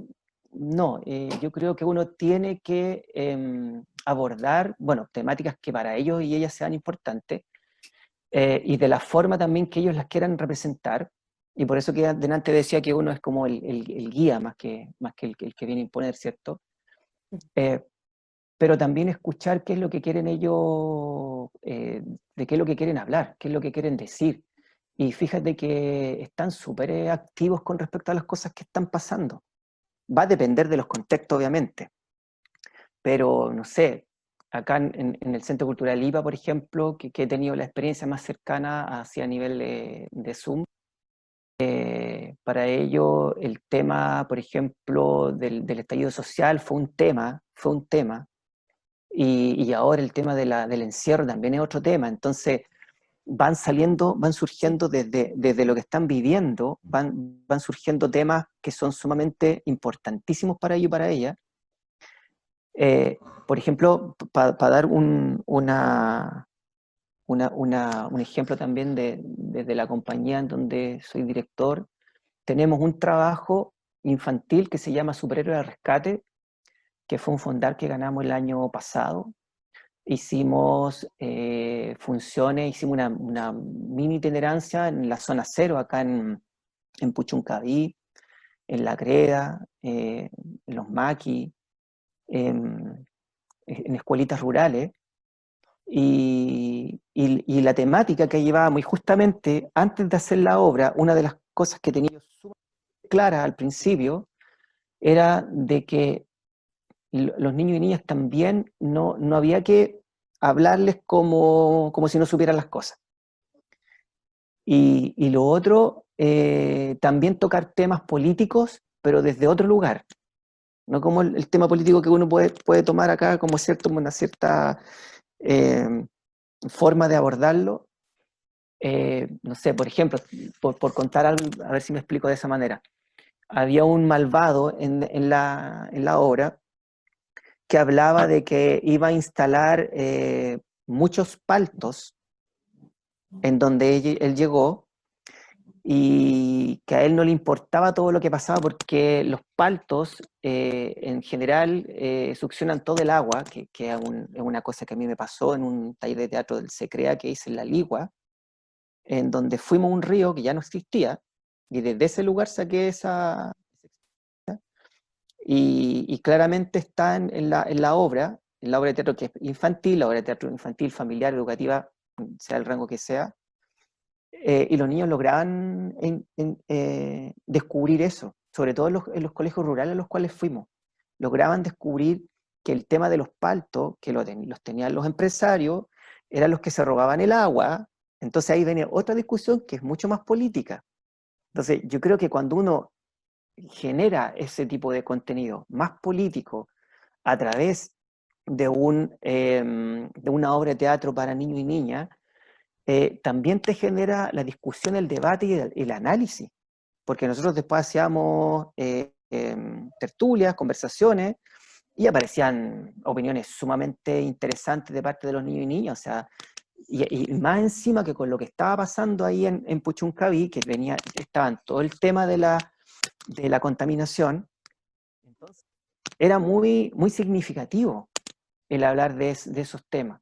yo creo que uno tiene que abordar, bueno, temáticas que para ellos y ellas sean importantes, y de la forma también que ellos las quieran representar. Y por eso que delante decía que uno es como el guía más que el que viene a imponer, ¿cierto? Eh, pero también escuchar qué es lo que quieren ellos, de qué es lo que quieren hablar, qué es lo que quieren decir. Y fíjate que están súper activos con respecto a las cosas que están pasando. Va a depender de los contextos, obviamente, pero no sé, acá en el Centro Cultural IPA, por ejemplo, que he tenido la experiencia más cercana hacia nivel de Zoom, para ello el tema, por ejemplo, del estallido social fue un tema, y ahora el tema del encierro también es otro tema. Entonces van saliendo, van surgiendo desde lo que están viviendo, van surgiendo temas que son sumamente importantísimos para ellos y para ella. Por ejemplo, para dar un ejemplo también desde la compañía en donde soy director, tenemos un trabajo infantil que se llama Superhéroe de Rescate, que fue un fondar que ganamos el año pasado. Hicimos funciones, hicimos una mini itinerancia en la zona cero, acá en Puchuncaví, en La Greda, en Los Maquis, en escuelitas rurales, y la temática que llevábamos, y justamente antes de hacer la obra, una de las cosas que tenía sumamente clara al principio era de que los niños y niñas también no había que hablarles como si no supieran las cosas. Y lo otro, también tocar temas políticos, pero desde otro lugar, no como el tema político que uno puede tomar acá como cierto, una cierta forma de abordarlo. No sé, por ejemplo, por contar algo, a ver si me explico de esa manera. Había un malvado en la obra que hablaba de que iba a instalar muchos paltos en donde él llegó, y que a él no le importaba todo lo que pasaba porque los paltos en general succionan todo el agua, que es una cosa que a mí me pasó en un taller de teatro del SECREA que hice en La Ligua, en donde fuimos a un río que ya no existía, y desde ese lugar saqué esa... Y claramente está en la obra de teatro que es infantil, la obra de teatro infantil, familiar, educativa, sea el rango que sea, y los niños lograban descubrir eso, sobre todo en los colegios rurales a los cuales fuimos. Lograban descubrir que el tema de los paltos, que los tenían los empresarios, eran los que se robaban el agua. Entonces ahí venía otra discusión que es mucho más política. Entonces yo creo que cuando uno genera ese tipo de contenido más político a través de una obra de teatro para niños y niñas, también te genera la discusión, el debate y el análisis, porque nosotros después hacíamos tertulias, conversaciones, y aparecían opiniones sumamente interesantes de parte de los niños y niñas, o sea, y más encima que con lo que estaba pasando ahí en Puchuncaví, que estaban todo el tema de la contaminación, entonces era muy, muy significativo el hablar de esos temas.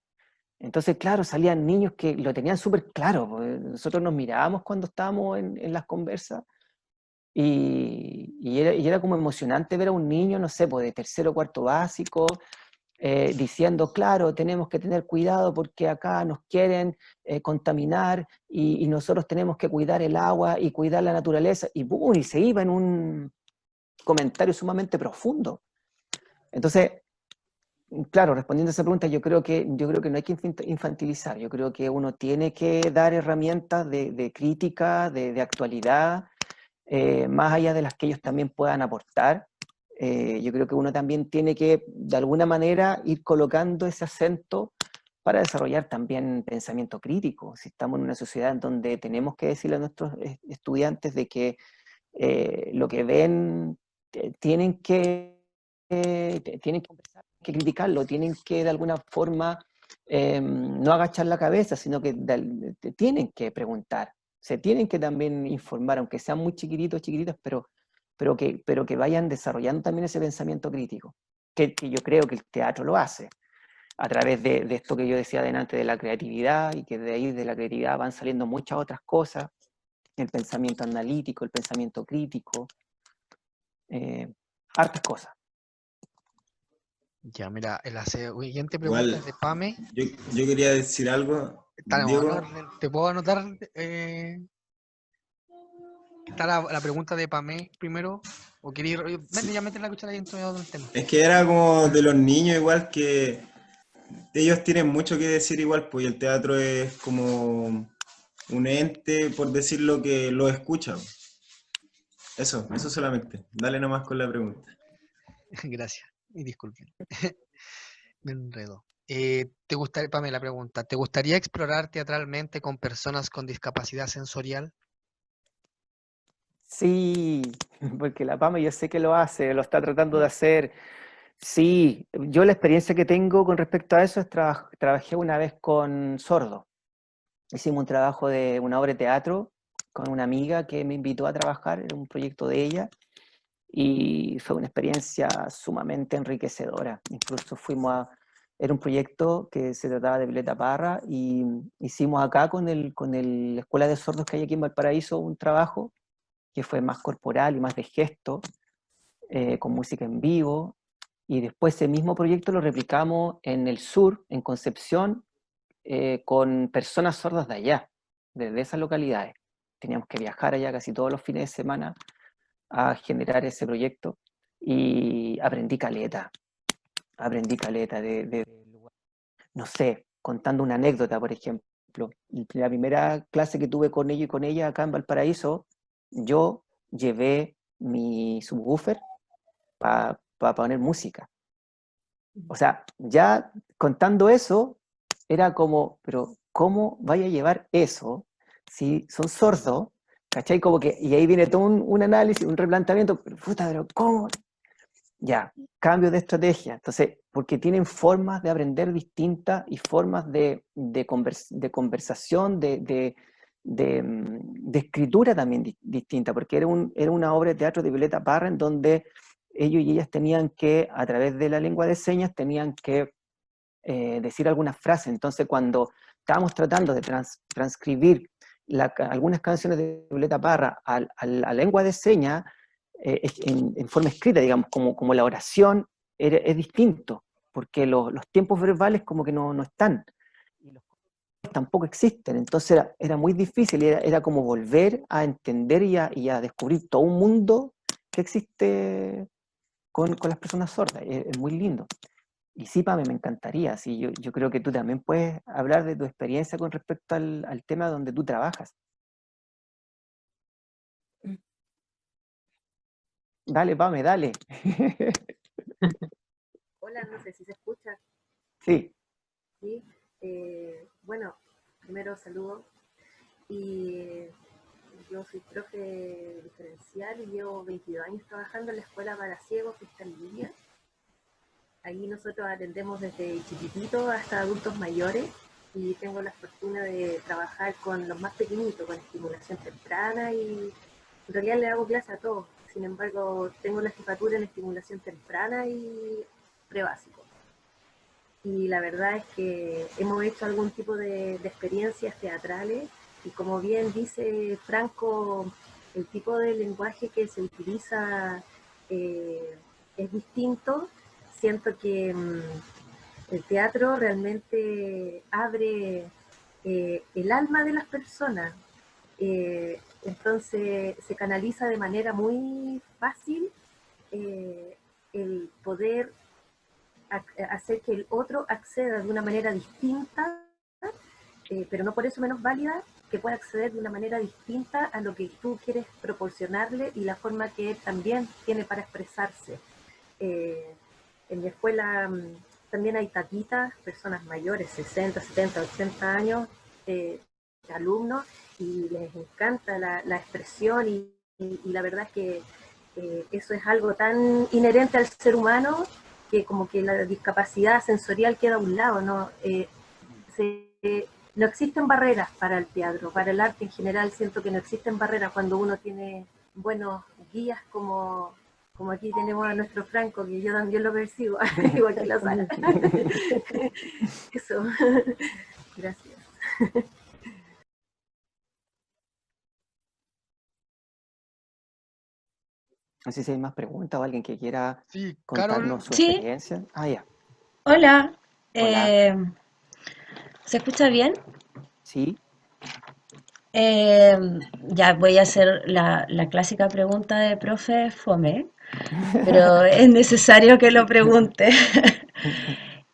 Entonces, claro, salían niños que lo tenían súper claro. Nosotros nos mirábamos cuando estábamos en las conversas, y era como emocionante ver a un niño, no sé, pues de tercero o cuarto básico, diciendo, claro, tenemos que tener cuidado porque acá nos quieren contaminar y nosotros tenemos que cuidar el agua y cuidar la naturaleza, y ¡pum! Y se iba en un comentario sumamente profundo. Entonces, claro, respondiendo a esa pregunta, yo creo que no hay que infantilizar, yo creo que uno tiene que dar herramientas de crítica, de actualidad, más allá de las que ellos también puedan aportar. Yo creo que uno también tiene que, de alguna manera, ir colocando ese acento para desarrollar también pensamiento crítico. Si estamos en una sociedad en donde tenemos que decirle a nuestros estudiantes de que lo que ven tienen que criticarlo, tienen que de alguna forma no agachar la cabeza, sino que tienen que preguntar, se tienen que también informar, aunque sean muy chiquititos, chiquititas, pero que vayan desarrollando también ese pensamiento crítico, que yo creo que el teatro lo hace, a través de esto que yo decía delante de la creatividad, y que de ahí de la creatividad van saliendo muchas otras cosas, el pensamiento analítico, el pensamiento crítico, hartas cosas. Ya, mira, la siguiente pregunta Igual, es de Pame. yo quería decir algo, Está en Diego. orden. ¿Te puedo anotar? Está la pregunta de Pame primero. ¿O queréis? Ven, ya mete la cuchara y entro en el tema. Es que era como de los niños, igual que ellos tienen mucho que decir igual, pues y el teatro es como un ente, por decirlo, que lo escucha. Eso solamente. Dale nomás con la pregunta. Gracias. Y disculpen. Me enredo. Pame, la pregunta. ¿Te gustaría explorar teatralmente con personas con discapacidad sensorial? Sí, porque la PAME yo sé que lo hace, lo está tratando de hacer. Sí, yo la experiencia que tengo con respecto a eso es trabajé una vez con sordos. Hicimos un trabajo de una obra de teatro con una amiga que me invitó a trabajar, era un proyecto de ella, y fue una experiencia sumamente enriquecedora. Incluso era un proyecto que se trataba de Violeta Parra, y hicimos acá con la Escuela de Sordos que hay aquí en Valparaíso un trabajo que fue más corporal y más de gesto, con música en vivo, y después ese mismo proyecto lo replicamos en el sur, en Concepción, con personas sordas de allá, desde esas localidades. Teníamos que viajar allá casi todos los fines de semana a generar ese proyecto, y aprendí caleta no sé, contando una anécdota, por ejemplo. La primera clase que tuve con ellos y con ella acá en Valparaíso, yo llevé mi subwoofer para poner música. O sea, ya contando eso, era como, pero ¿cómo vaya a llevar eso si son sordos? ¿Cachai? Como que, y ahí viene todo un análisis, un replanteamiento, pero puta, pero ¿cómo? Ya, cambio de estrategia. Entonces, porque tienen formas de aprender distintas y formas de conversación, de escritura también distinta, porque era una obra de teatro de Violeta Parra en donde ellos y ellas tenían que, a través de la lengua de señas, tenían que decir algunas frases. Entonces, cuando estábamos tratando de transcribir algunas canciones de Violeta Parra a la lengua de señas, en forma escrita, digamos, como la oración, es distinto, porque los tiempos verbales como que no están, y los coros tampoco existen. Entonces era muy difícil, era como volver a entender y a descubrir todo un mundo que existe con las personas sordas. Es muy lindo. Y sí, Pame, me encantaría. Sí, yo creo que tú también puedes hablar de tu experiencia con respecto al tema donde tú trabajas. Dale, Pame, dale. Hola, no sé si se escucha. Sí. ¿Sí? Bueno, primero saludo. Y yo soy profe diferencial y llevo 22 años trabajando en la escuela para ciegos que está en línea. Ahí nosotros atendemos desde chiquititos hasta adultos mayores, y tengo la fortuna de trabajar con los más pequeñitos, con estimulación temprana, y en realidad le hago clase a todos. Sin embargo, tengo la jefatura en estimulación temprana y prebásico. Y la verdad es que hemos hecho algún tipo de experiencias teatrales, y como bien dice Franco, el tipo de lenguaje que se utiliza es distinto. Siento que el teatro realmente abre el alma de las personas. Entonces se canaliza de manera muy fácil el poder hacer que el otro acceda de una manera distinta, pero no por eso menos válida, que pueda acceder de una manera distinta a lo que tú quieres proporcionarle y la forma que él también tiene para expresarse. En mi escuela también hay tatitas, personas mayores, 60, 70, 80 años, alumnos, y les encanta la expresión y la verdad es que eso es algo tan inherente al ser humano que como que la discapacidad sensorial queda a un lado, ¿no? No existen barreras para el teatro, para el arte en general. Siento que no existen barreras cuando uno tiene buenos guías como aquí tenemos a nuestro Franco, que yo también lo percibo, igual que la Sara. Eso, gracias. No sé si hay más preguntas o alguien que quiera Sí, Carol, contarnos su Sí, experiencia. Ah, ya. hola. Hola. ¿Se escucha bien? Sí. Eh, ya voy a hacer la clásica pregunta de profe Fome, pero es necesario que lo pregunte.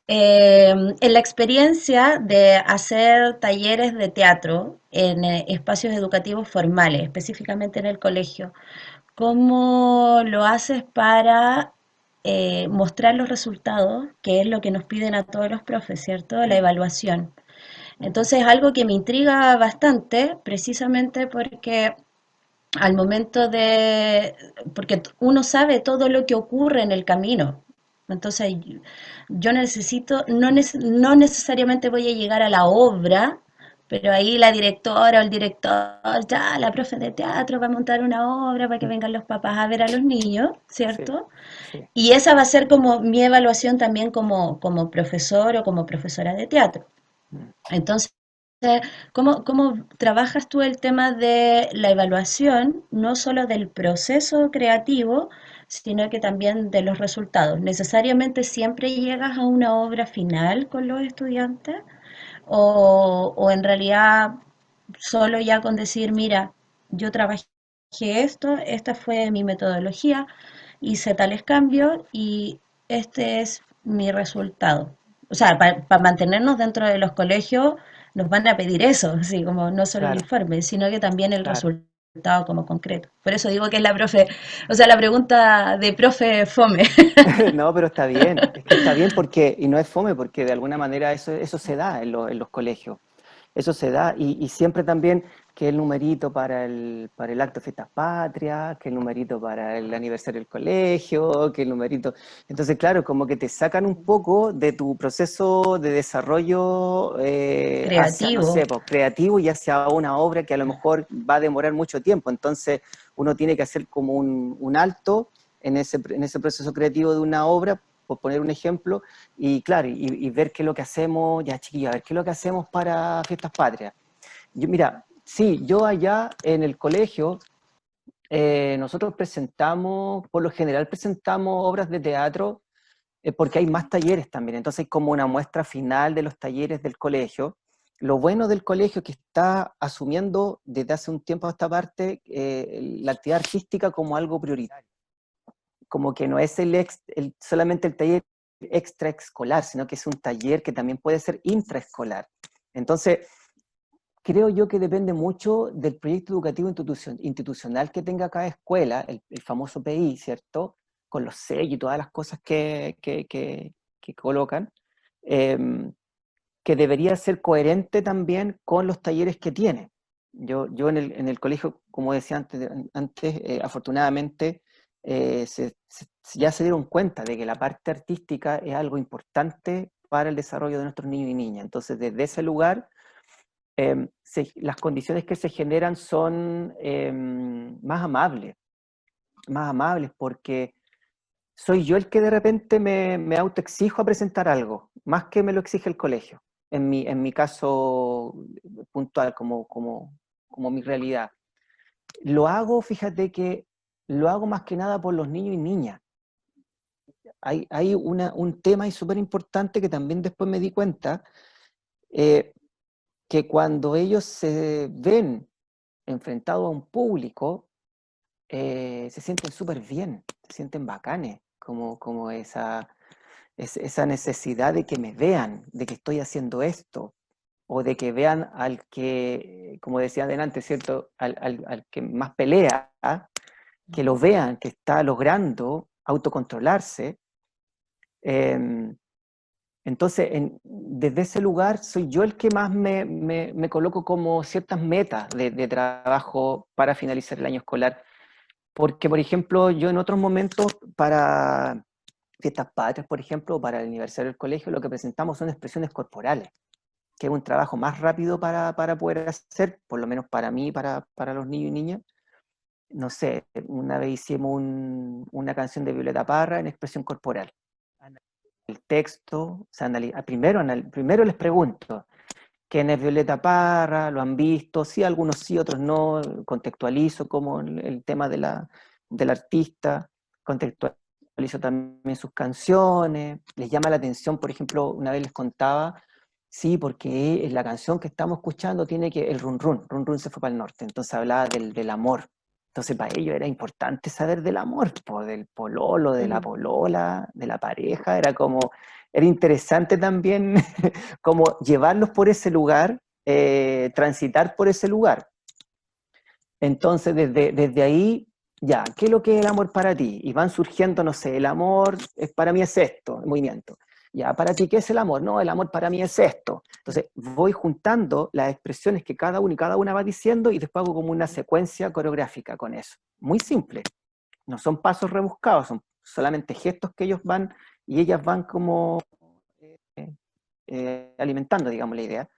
En la experiencia de hacer talleres de teatro en espacios educativos formales, específicamente en el colegio, ¿cómo lo haces para mostrar los resultados, que es lo que nos piden a todos los profes, ¿cierto? La evaluación. Entonces, algo que me intriga bastante, precisamente porque al momento porque uno sabe todo lo que ocurre en el camino. Entonces, yo necesito, no necesariamente voy a llegar a la obra, pero ahí la directora o el director, ya la profe de teatro va a montar una obra para que vengan los papás a ver a los niños, Sí, ¿cierto? sí. Y esa va a ser como mi evaluación también como profesor o como profesora de teatro. Entonces, ¿cómo trabajas tú el tema de la evaluación, no solo del proceso creativo, sino que también de los resultados? ¿Necesariamente siempre llegas a una obra final con los estudiantes? ¿O en realidad solo ya con decir, mira, yo trabajé esto, esta fue mi metodología, hice tales cambios y este es mi resultado? O sea, para mantenernos dentro de los colegios nos van a pedir eso, así como no solo el Claro, informe, sino que también el claro. resultado como concreto. Por eso digo que es la profe, o sea, la pregunta de profe Fome. No, pero está bien. Es que está bien porque, y no es fome, porque de alguna manera eso se da en los colegios. Eso se da, y siempre también que el numerito para el acto de fiestas patrias, que el numerito para el aniversario del colegio, que el numerito... Entonces, claro, como que te sacan un poco de tu proceso de desarrollo hacia, no Creativo. sé, pues, creativo y hacia una obra que a lo mejor va a demorar mucho tiempo. Entonces, uno tiene que hacer como un alto en ese proceso creativo de una obra, por poner un ejemplo, y claro, y ver qué es lo que hacemos, ya chiquillos, a ver qué es lo que hacemos para fiestas patrias. Mira, sí, yo allá en el colegio, nosotros presentamos, por lo general presentamos obras de teatro, porque hay más talleres también, entonces hay como una muestra final de los talleres del colegio. Lo bueno del colegio es que está asumiendo desde hace un tiempo a esta parte la actividad artística como algo prioritario, como que no es solamente el taller extraescolar, sino que es un taller que también puede ser intraescolar. Entonces, creo yo que depende mucho del proyecto educativo institucional que tenga cada escuela, el famoso PI, ¿cierto? Con los sellos y todas las cosas que colocan, que debería ser coherente también con los talleres que tiene. Yo en el colegio, como decía antes afortunadamente, ya se dieron cuenta de que la parte artística es algo importante para el desarrollo de nuestros niños y niñas. Entonces, desde ese lugar, las condiciones que se generan son más amables, porque soy yo el que de repente me autoexijo a presentar algo, más que me lo exige el colegio, en mi caso puntual, como mi realidad. lo hago, fíjate que lo hago más que nada por los niños y niñas. Hay un tema ahí súper importante que también después me di cuenta, que cuando ellos se ven enfrentados a un público, se sienten súper bien, se sienten bacanes, como esa necesidad de que me vean, de que estoy haciendo esto, o de que vean al que, como decía adelante, ¿cierto? Al que más pelea, ¿ah? Que lo vean, que está logrando autocontrolarse. Entonces, desde ese lugar soy yo el que más me coloco como ciertas metas de trabajo para finalizar el año escolar. Porque, por ejemplo, yo en otros momentos, para fiestas patrias, por ejemplo, o para el aniversario del colegio, lo que presentamos son expresiones corporales, que es un trabajo más rápido para poder hacer, por lo menos para mí, para los niños y niñas. No sé, una vez hicimos una canción de Violeta Parra en expresión corporal. El texto, o sea, primero les pregunto, ¿quién es Violeta Parra? ¿Lo han visto? Sí, algunos sí, otros no. Contextualizo como el tema del artista, contextualizo también sus canciones. Les llama la atención, por ejemplo, una vez les contaba, sí, porque la canción que estamos escuchando tiene el run run se fue para el norte, entonces hablaba del amor. Entonces para ellos era importante saber del amor, del pololo, de la polola, de la pareja, era interesante también como llevarlos por ese lugar, transitar por ese lugar. Entonces desde ahí, ya, ¿qué es lo que es el amor para ti? Y van surgiendo, no sé, el amor para mí es esto, el movimiento. Ya, ¿para ti qué es el amor? No, el amor para mí es esto. Entonces voy juntando las expresiones que cada uno y cada una va diciendo y después hago como una secuencia coreográfica con eso. Muy simple. No son pasos rebuscados, son solamente gestos que ellos van y ellas van como alimentando, digamos, la idea.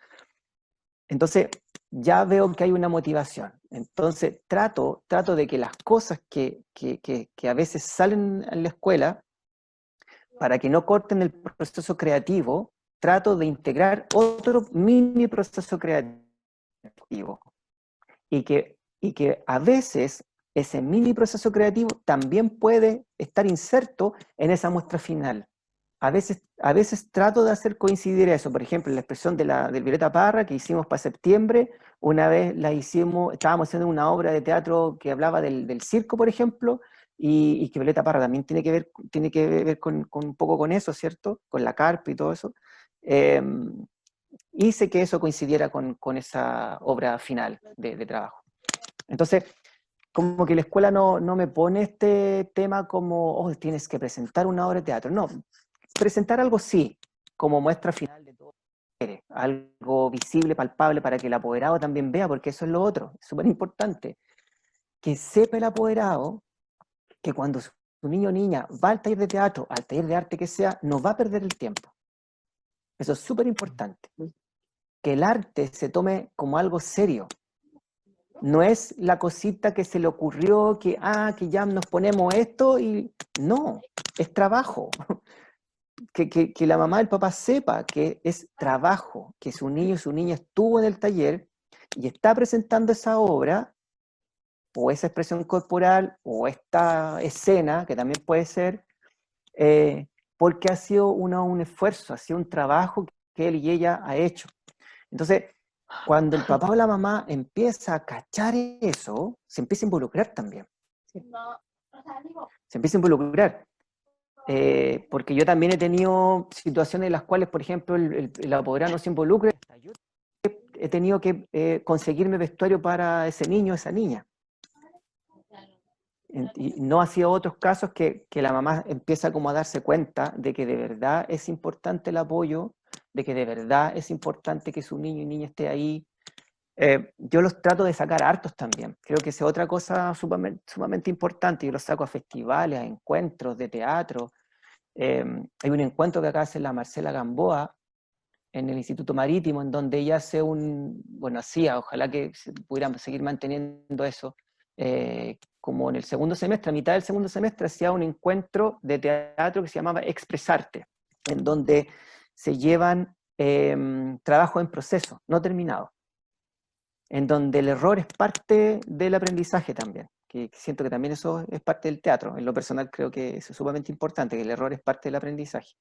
Entonces ya veo que hay una motivación. Entonces trato de que las cosas que a veces salen en la escuela, para que no corten el proceso creativo, trato de integrar otro mini proceso creativo. Y que a veces ese mini proceso creativo también puede estar inserto en esa muestra final. A veces trato de hacer coincidir eso. Por ejemplo, la expresión de Violeta Parra que hicimos para septiembre, una vez estábamos haciendo una obra de teatro que hablaba del circo, por ejemplo, y que Violeta Parra también tiene que ver con un poco con eso, ¿cierto? Con la carpa y todo eso. Hice que eso coincidiera con esa obra final de trabajo. Entonces, como que la escuela no me pone este tema como, oh, tienes que presentar una obra de teatro. No, presentar algo sí, como muestra final de todo lo que eres, algo visible, palpable, para que el apoderado también vea, porque eso es lo otro, es súper importante. Que sepa el apoderado que cuando su niño o niña va al taller de teatro, al taller de arte que sea, no va a perder el tiempo. Eso es súper importante. Que el arte se tome como algo serio. No es la cosita que se le ocurrió, que ya nos ponemos esto y no, es trabajo. Que la mamá y el papá sepa que es trabajo, que su niño o su niña estuvo en el taller y está presentando esa obra, o esa expresión corporal, o esta escena, que también puede ser, porque ha sido un esfuerzo, ha sido un trabajo que él y ella ha hecho. Entonces, cuando el papá o la mamá empieza a cachar eso, se empieza a involucrar también. Se empieza a involucrar. Porque yo también he tenido situaciones en las cuales, por ejemplo, el apoderado no se involucra. Yo he tenido que conseguirme vestuario para ese niño o esa niña. Y no ha sido otros casos que la mamá empieza como a darse cuenta de que de verdad es importante el apoyo, de que de verdad es importante que su niño y niña esté ahí. Yo los trato de sacar hartos también. Creo que es otra cosa sumamente importante. Yo los saco a festivales, a encuentros de teatro. Hay un encuentro que acá hace la Marcela Gamboa en el Instituto Marítimo, en donde ella hace ojalá que pudieran seguir manteniendo eso, como en el segundo semestre, a mitad del segundo semestre, hacía un encuentro de teatro que se llamaba Expresarte, en donde se llevan trabajos en proceso, no terminados. en donde el error es parte del aprendizaje también, que siento que también eso es parte del teatro. En lo personal creo que eso es sumamente importante, que el error es parte del aprendizaje.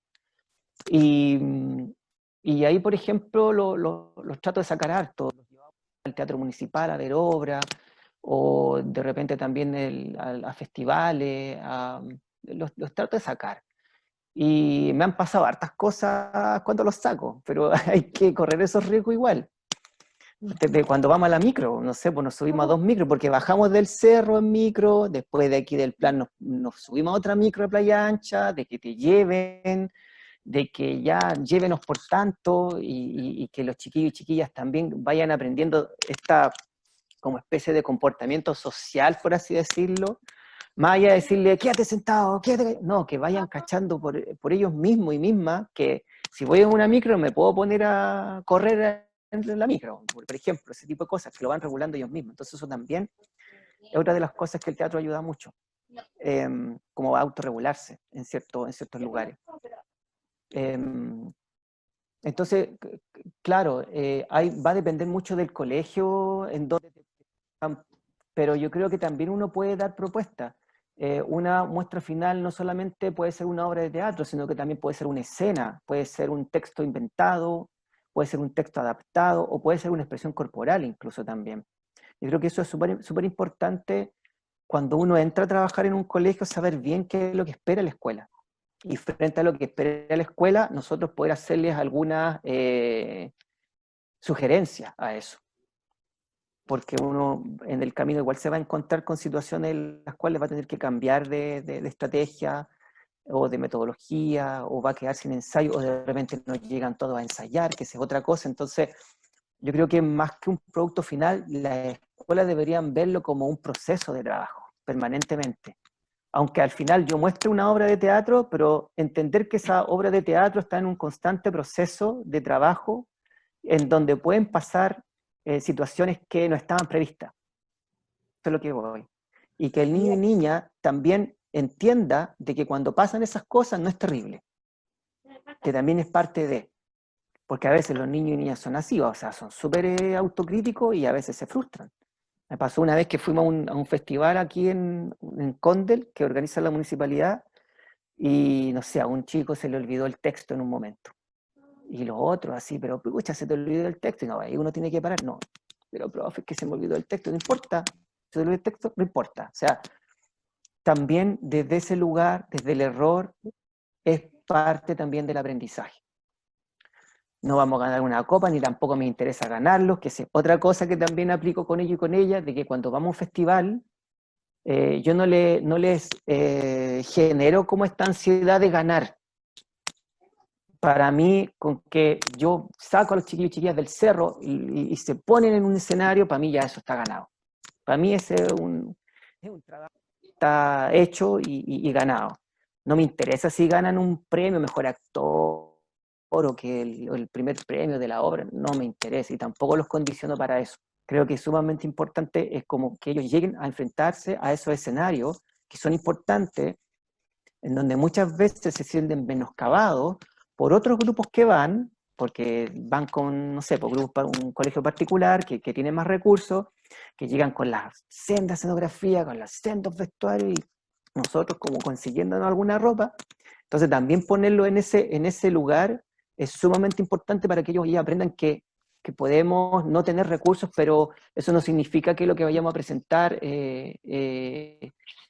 Y ahí, por ejemplo, los trato de sacar harto, los llevamos al teatro municipal a ver obras, o de repente también a festivales, los trato de sacar. Y me han pasado hartas cosas cuando los saco, pero hay que correr esos riesgos igual. Desde cuando vamos a la micro, no sé, pues nos subimos a 2 micros, porque bajamos del cerro en micro, después de aquí del plan nos subimos a otra micro de Playa Ancha, de que te lleven, de que ya llévenos por tanto, y que los chiquillos y chiquillas también vayan aprendiendo esta como especie de comportamiento social, por así decirlo, más allá de decirle, quédate sentado, quédate, no, que vayan cachando por ellos mismos y mismas, que si voy en una micro me puedo poner a correr en la micro, por ejemplo, ese tipo de cosas, que lo van regulando ellos mismos. Entonces eso también es otra de las cosas que el teatro ayuda mucho, como a autorregularse en ciertos lugares. Entonces, claro, va a depender mucho del colegio, en donde pero yo creo que también uno puede dar propuestas. Una muestra final no solamente puede ser una obra de teatro, sino que también puede ser una escena, puede ser un texto inventado, puede ser un texto adaptado, o puede ser una expresión corporal incluso también. Yo creo que eso es súper importante cuando uno entra a trabajar en un colegio, saber bien qué es lo que espera la escuela. Y frente a lo que espera la escuela, nosotros poder hacerles algunas sugerencias a eso. Porque uno en el camino igual se va a encontrar con situaciones en las cuales va a tener que cambiar de estrategia o de metodología, o va a quedar sin ensayo, o de repente no llegan todos a ensayar, que esa es otra cosa. Entonces, yo creo que más que un producto final, las escuelas deberían verlo como un proceso de trabajo, permanentemente. Aunque al final yo muestre una obra de teatro, pero entender que esa obra de teatro está en un constante proceso de trabajo, en donde pueden pasar situaciones que no estaban previstas. Eso es lo que voy. Y que el niño y niña también entienda de que cuando pasan esas cosas no es terrible, que también es parte de, porque a veces los niños y niñas son así, o sea, son súper autocríticos y a veces se frustran. Me pasó una vez que fuimos a un festival aquí en Condel, que organiza la municipalidad, y no sé, a un chico se le olvidó el texto en un momento. Y los otros así, pero pucha, se te olvidó el texto, y no, ahí uno tiene que parar, no. Pero profe, es que se me olvidó el texto, no importa, se te olvidó el texto, no importa. O sea, también desde ese lugar, desde el error, es parte también del aprendizaje. No vamos a ganar una copa, ni tampoco me interesa ganarlos, que es otra cosa que también aplico con ellos y con ellas, de que cuando vamos a un festival, yo no les genero como esta ansiedad de ganar. Para mí, con que yo saco a los chiquillos y chiquillas del cerro y se ponen en un escenario, para mí ya eso está ganado. Para mí ese es un trabajo que está hecho y ganado. No me interesa si ganan un premio, mejor actor, o que el primer premio de la obra, no me interesa, y tampoco los condiciono para eso. Creo que es sumamente importante es como que ellos lleguen a enfrentarse a esos escenarios que son importantes, en donde muchas veces se sienten menoscabados por otros grupos que van, porque van con, no sé, por grupos para un colegio particular que tiene más recursos, que llegan con la senda escenografía, con los sendos vestuarios, y nosotros como consiguiéndonos alguna ropa. Entonces también ponerlo en ese lugar es sumamente importante para que ellos ya aprendan que podemos no tener recursos, pero eso no significa que lo que vayamos a presentar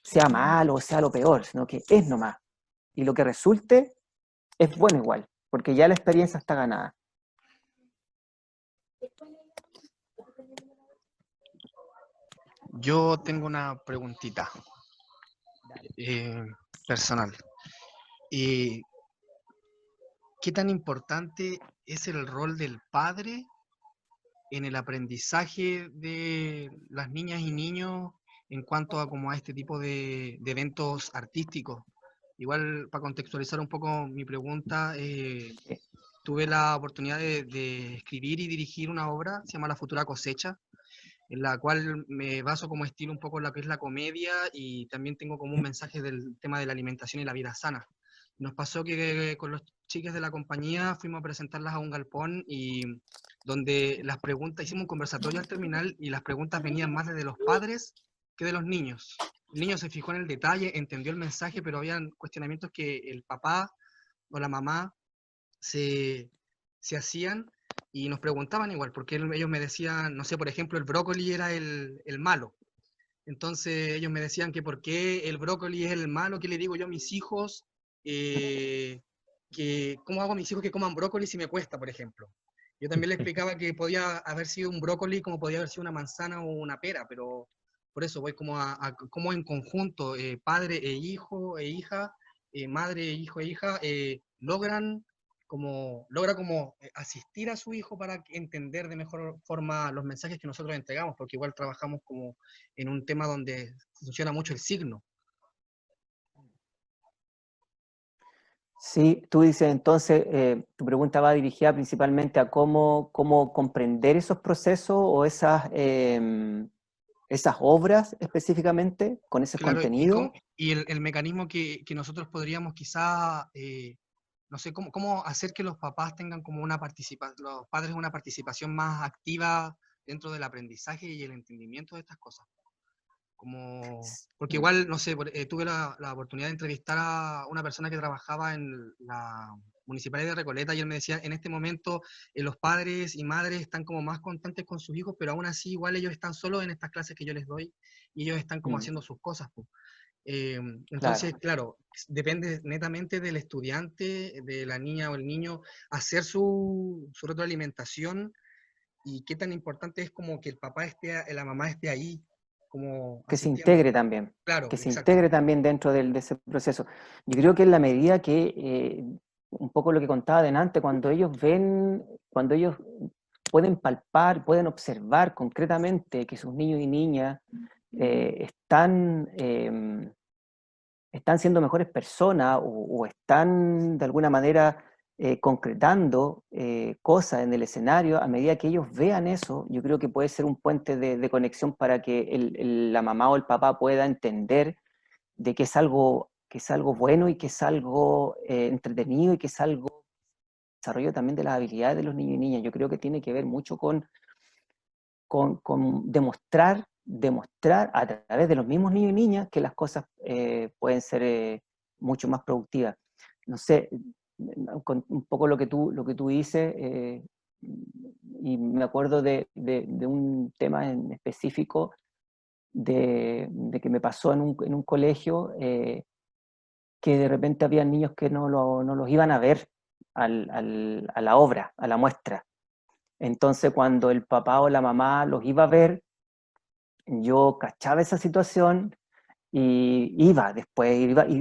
sea malo o sea lo peor, sino que es nomás. Y lo que resulte es bueno igual, porque ya la experiencia está ganada. Yo tengo una preguntita personal. ¿Qué tan importante es el rol del padre en el aprendizaje de las niñas y niños en cuanto a como a este tipo de eventos artísticos? Igual, para contextualizar un poco mi pregunta, tuve la oportunidad de escribir y dirigir una obra, se llama La Futura Cosecha, en la cual me baso como estilo un poco en lo que es la comedia, y también tengo como un mensaje del tema de la alimentación y la vida sana. Nos pasó que con los chicas de la compañía fuimos a presentarlas a un galpón y donde las preguntas, hicimos un conversatorio al terminal y las preguntas venían más desde los padres que de los niños. El niño se fijó en el detalle, entendió el mensaje, pero habían cuestionamientos que el papá o la mamá se hacían y nos preguntaban igual, porque ellos me decían, no sé, por ejemplo, el brócoli era el malo. Entonces ellos me decían que por qué el brócoli es el malo, ¿qué le digo yo a mis hijos? Que ¿cómo hago a mis hijos que coman brócoli si me cuesta, por ejemplo? Yo también le explicaba que podía haber sido un brócoli como podía haber sido una manzana o una pera, pero por eso voy como a cómo en conjunto, padre e hijo e hija, madre, hijo e hija, logra como asistir a su hijo para entender de mejor forma los mensajes que nosotros entregamos, porque igual trabajamos como en un tema donde funciona mucho el signo. Sí, tú dices entonces, tu pregunta va dirigida principalmente a cómo comprender esos procesos o esas obras específicamente con ese Claro, contenido. y el mecanismo que nosotros podríamos quizá, no sé, cómo hacer que los papás tengan como una participación, los padres una participación más activa dentro del aprendizaje y el entendimiento de estas cosas. Porque igual, no sé, tuve la oportunidad de entrevistar a una persona que trabajaba en la Municipalidad de Recoleta y él me decía, en este momento los padres y madres están como más constantes con sus hijos, pero aún así igual ellos están solos en estas clases que yo les doy y ellos están como haciendo sus cosas. Po. Entonces, claro, depende netamente del estudiante, de la niña o el niño, hacer su retroalimentación y qué tan importante es como que el papá esté, la mamá esté ahí, como Que se asistiendo. integre también, Claro, que se exacto. integre también dentro de ese proceso. Yo creo que en la medida que, un poco lo que contaba delante, cuando ellos pueden palpar, pueden observar concretamente que sus niños y niñas están siendo mejores personas o están de alguna manera concretando cosas en el escenario, a medida que ellos vean eso, yo creo que puede ser un puente de conexión para que la mamá o el papá pueda entender de que es algo bueno y que es algo entretenido y que es algo desarrollo también de las habilidades de los niños y niñas. Yo creo que tiene que ver mucho con demostrar a través de los mismos niños y niñas que las cosas pueden ser mucho más productivas. No sé, con un poco lo que tú dices, y me acuerdo de un tema en específico de que me pasó en un colegio, que de repente había niños que no los iban a ver a la obra, a la muestra. Entonces, cuando el papá o la mamá los iba a ver, yo cachaba esa situación y y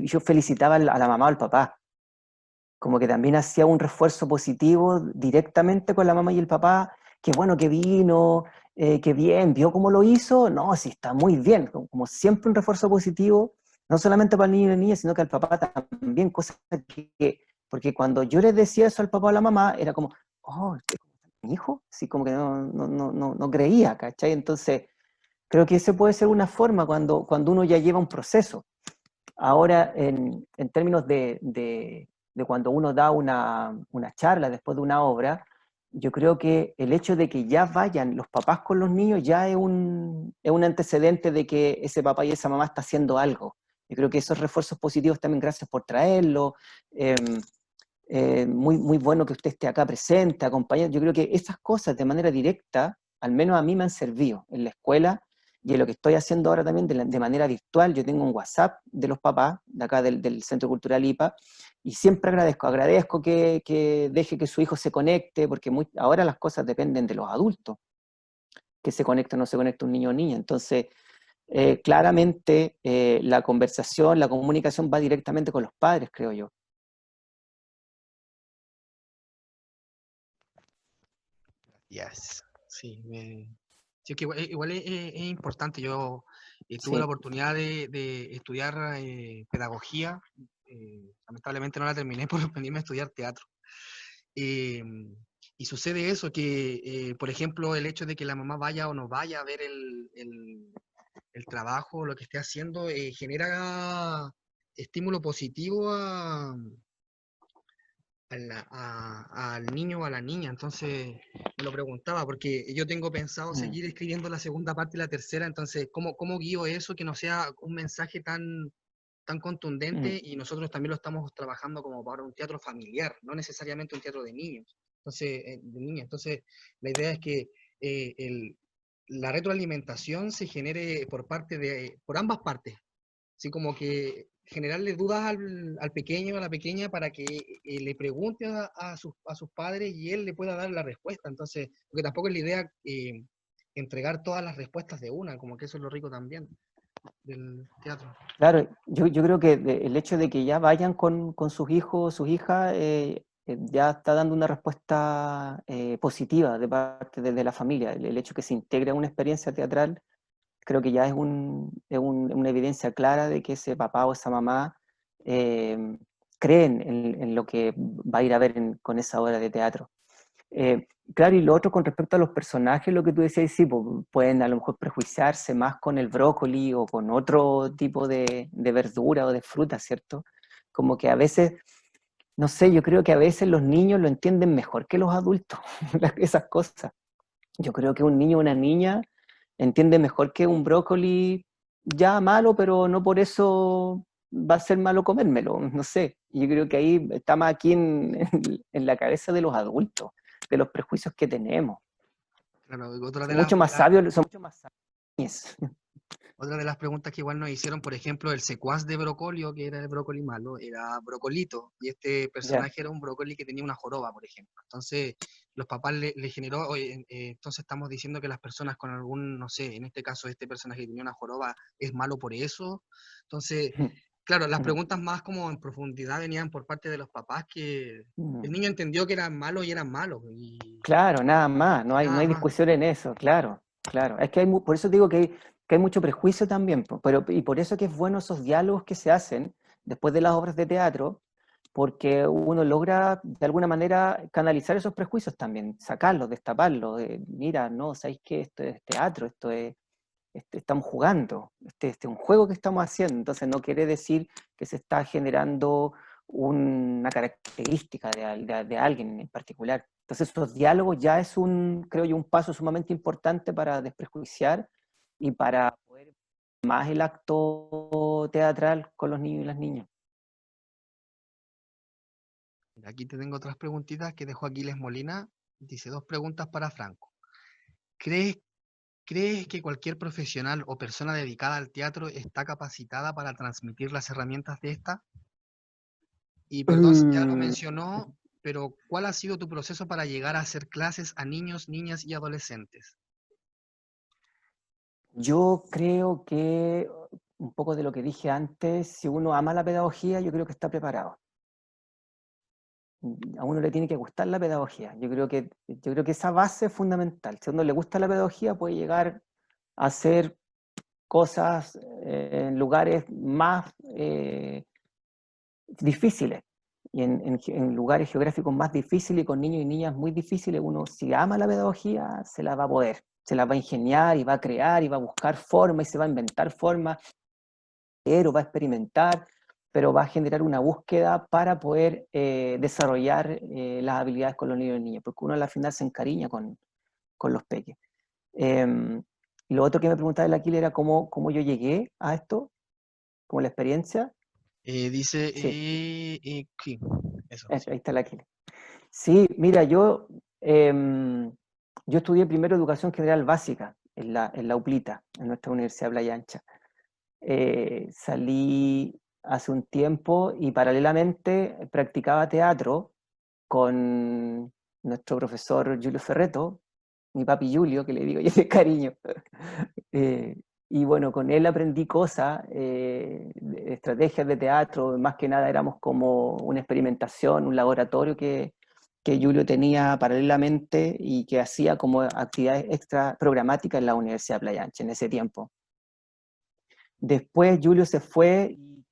yo felicitaba a la mamá o al papá. Como que también hacía un refuerzo positivo directamente con la mamá y el papá, que bueno que vino, que bien, vio cómo lo hizo, no, sí, está muy bien, como siempre un refuerzo positivo, no solamente para el niño y la niña, sino que al papá también, porque cuando yo les decía eso al papá o a la mamá, era como, oh, ¿mi hijo? Sí, como que no creía, ¿cachai? Entonces, creo que esa puede ser una forma cuando uno ya lleva un proceso. Ahora, en términos de cuando uno da una charla después de una obra, yo creo que el hecho de que ya vayan los papás con los niños ya es un antecedente de que ese papá y esa mamá está haciendo algo. Yo creo que esos refuerzos positivos también, gracias por traerlo. Muy, muy bueno que usted esté acá presente, acompañado. Yo creo que esas cosas de manera directa, al menos a mí me han servido en la escuela y en lo que estoy haciendo ahora también de manera virtual. Yo tengo un WhatsApp de los papás de acá del Centro Cultural IPA y siempre agradezco que deje que su hijo se conecte, porque ahora las cosas dependen de los adultos, que se conecte o no se conecte un niño o niña. Entonces, claramente la conversación, la comunicación va directamente con los padres, creo yo. Yes. Sí, sí, que igual es importante. Yo tuve la Sí. oportunidad de estudiar pedagogía. Lamentablemente no la terminé por venirme a estudiar teatro. Y sucede eso, que por ejemplo el hecho de que la mamá vaya o no vaya a ver el trabajo, lo que esté haciendo, genera estímulo positivo al niño o a la niña. Entonces me lo preguntaba, porque yo tengo pensado seguir escribiendo la segunda parte y la tercera, entonces, ¿cómo guío eso que no sea un mensaje tan contundente? Y nosotros también lo estamos trabajando como para un teatro familiar, no necesariamente un teatro de niños, entonces, de niñas. Entonces, la idea es que la retroalimentación se genere por ambas partes, así como que generarle dudas al pequeño o a la pequeña para que le pregunte a sus padres y él le pueda dar la respuesta. Entonces, porque tampoco es la idea entregar todas las respuestas de una, como que eso es lo rico también del teatro. Claro, yo creo que el hecho de que ya vayan con sus hijos o sus hijas ya está dando una respuesta positiva de parte de la familia. El hecho que se integre a una experiencia teatral, creo que ya es una evidencia clara de que ese papá o esa mamá creen en lo que va a ir a ver con esa obra de teatro. Claro, y lo otro con respecto a los personajes, lo que tú decías, sí, pues, pueden a lo mejor prejuiciarse más con el brócoli o con otro tipo de verdura o de fruta, ¿cierto? Como que a veces, no sé, yo creo que a veces los niños lo entienden mejor que los adultos, esas cosas. Yo creo que un niño o una niña entiende mejor que un brócoli ya malo, pero no por eso va a ser malo comérmelo, no sé. Yo creo que ahí está más aquí en la cabeza de los adultos, de los prejuicios que tenemos. Claro, otra Son mucho más sabios, son mucho más sabios. Otra de las preguntas que igual nos hicieron, por ejemplo, el secuaz de Brocolio, que era el brócoli malo, era Brocolito, y este personaje era un brócoli que tenía una joroba, por ejemplo. Entonces, los papás le generó, oye, entonces estamos diciendo que las personas con algún, no sé, en este caso este personaje que tenía una joroba es malo por eso. Entonces, claro, las preguntas más como en profundidad venían por parte de los papás, que el niño entendió que eran malos y eran malos. Claro, nada más, no hay discusión en eso, claro. Es que por eso digo que hay mucho prejuicio también, y por eso que es bueno esos diálogos que se hacen después de las obras de teatro, porque uno logra de alguna manera canalizar esos prejuicios también, sacarlos, destaparlos. Mira, no, ¿sabéis qué? Esto es teatro, estamos jugando, este es un juego que estamos haciendo, entonces no quiere decir que se está generando una característica de alguien en particular. Entonces esos diálogos ya es creo yo, un paso sumamente importante para desprejuiciar y para poder más el acto teatral con los niños y las niñas. Aquí te tengo otras preguntitas que dejó Aquiles Molina. Dice, 2 preguntas para Franco. ¿Crees que cualquier profesional o persona dedicada al teatro está capacitada para transmitir las herramientas de esta? Y perdón si ya lo mencionó, pero ¿cuál ha sido tu proceso para llegar a hacer clases a niños, niñas y adolescentes? Yo creo que, un poco de lo que dije antes, si uno ama la pedagogía, yo creo que está preparado. A uno le tiene que gustar la pedagogía. Yo creo que esa base es fundamental. Si a uno le gusta la pedagogía, puede llegar a hacer cosas en lugares más difíciles y en lugares geográficos más difíciles y con niños y niñas muy difíciles. Uno, si ama la pedagogía, se la va a poder, se la va a ingeniar y va a crear y va a buscar formas y se va a inventar formas, pero va a experimentar, pero va a generar una búsqueda para poder desarrollar las habilidades con los niños y niñas, porque uno al final se encariña con los peques. Y lo otro que me preguntaba el Aquiles era cómo yo llegué a esto, como la experiencia. Dice, sí, sí, eso. Ahí está el Aquiles. Sí, mira, yo estudié primero Educación General Básica en la UPLITA, en nuestra Universidad de Playa Ancha. Salí hace un tiempo y paralelamente practicaba teatro con nuestro profesor Julio Ferreto, mi papi Julio, que le digo yo de cariño. Y bueno, con él aprendí cosas, estrategias de teatro, más que nada éramos como una experimentación, un laboratorio que Julio tenía paralelamente y que hacía como actividades extra programáticas en la Universidad de Playa Ancha en ese tiempo. Después Julio se fue y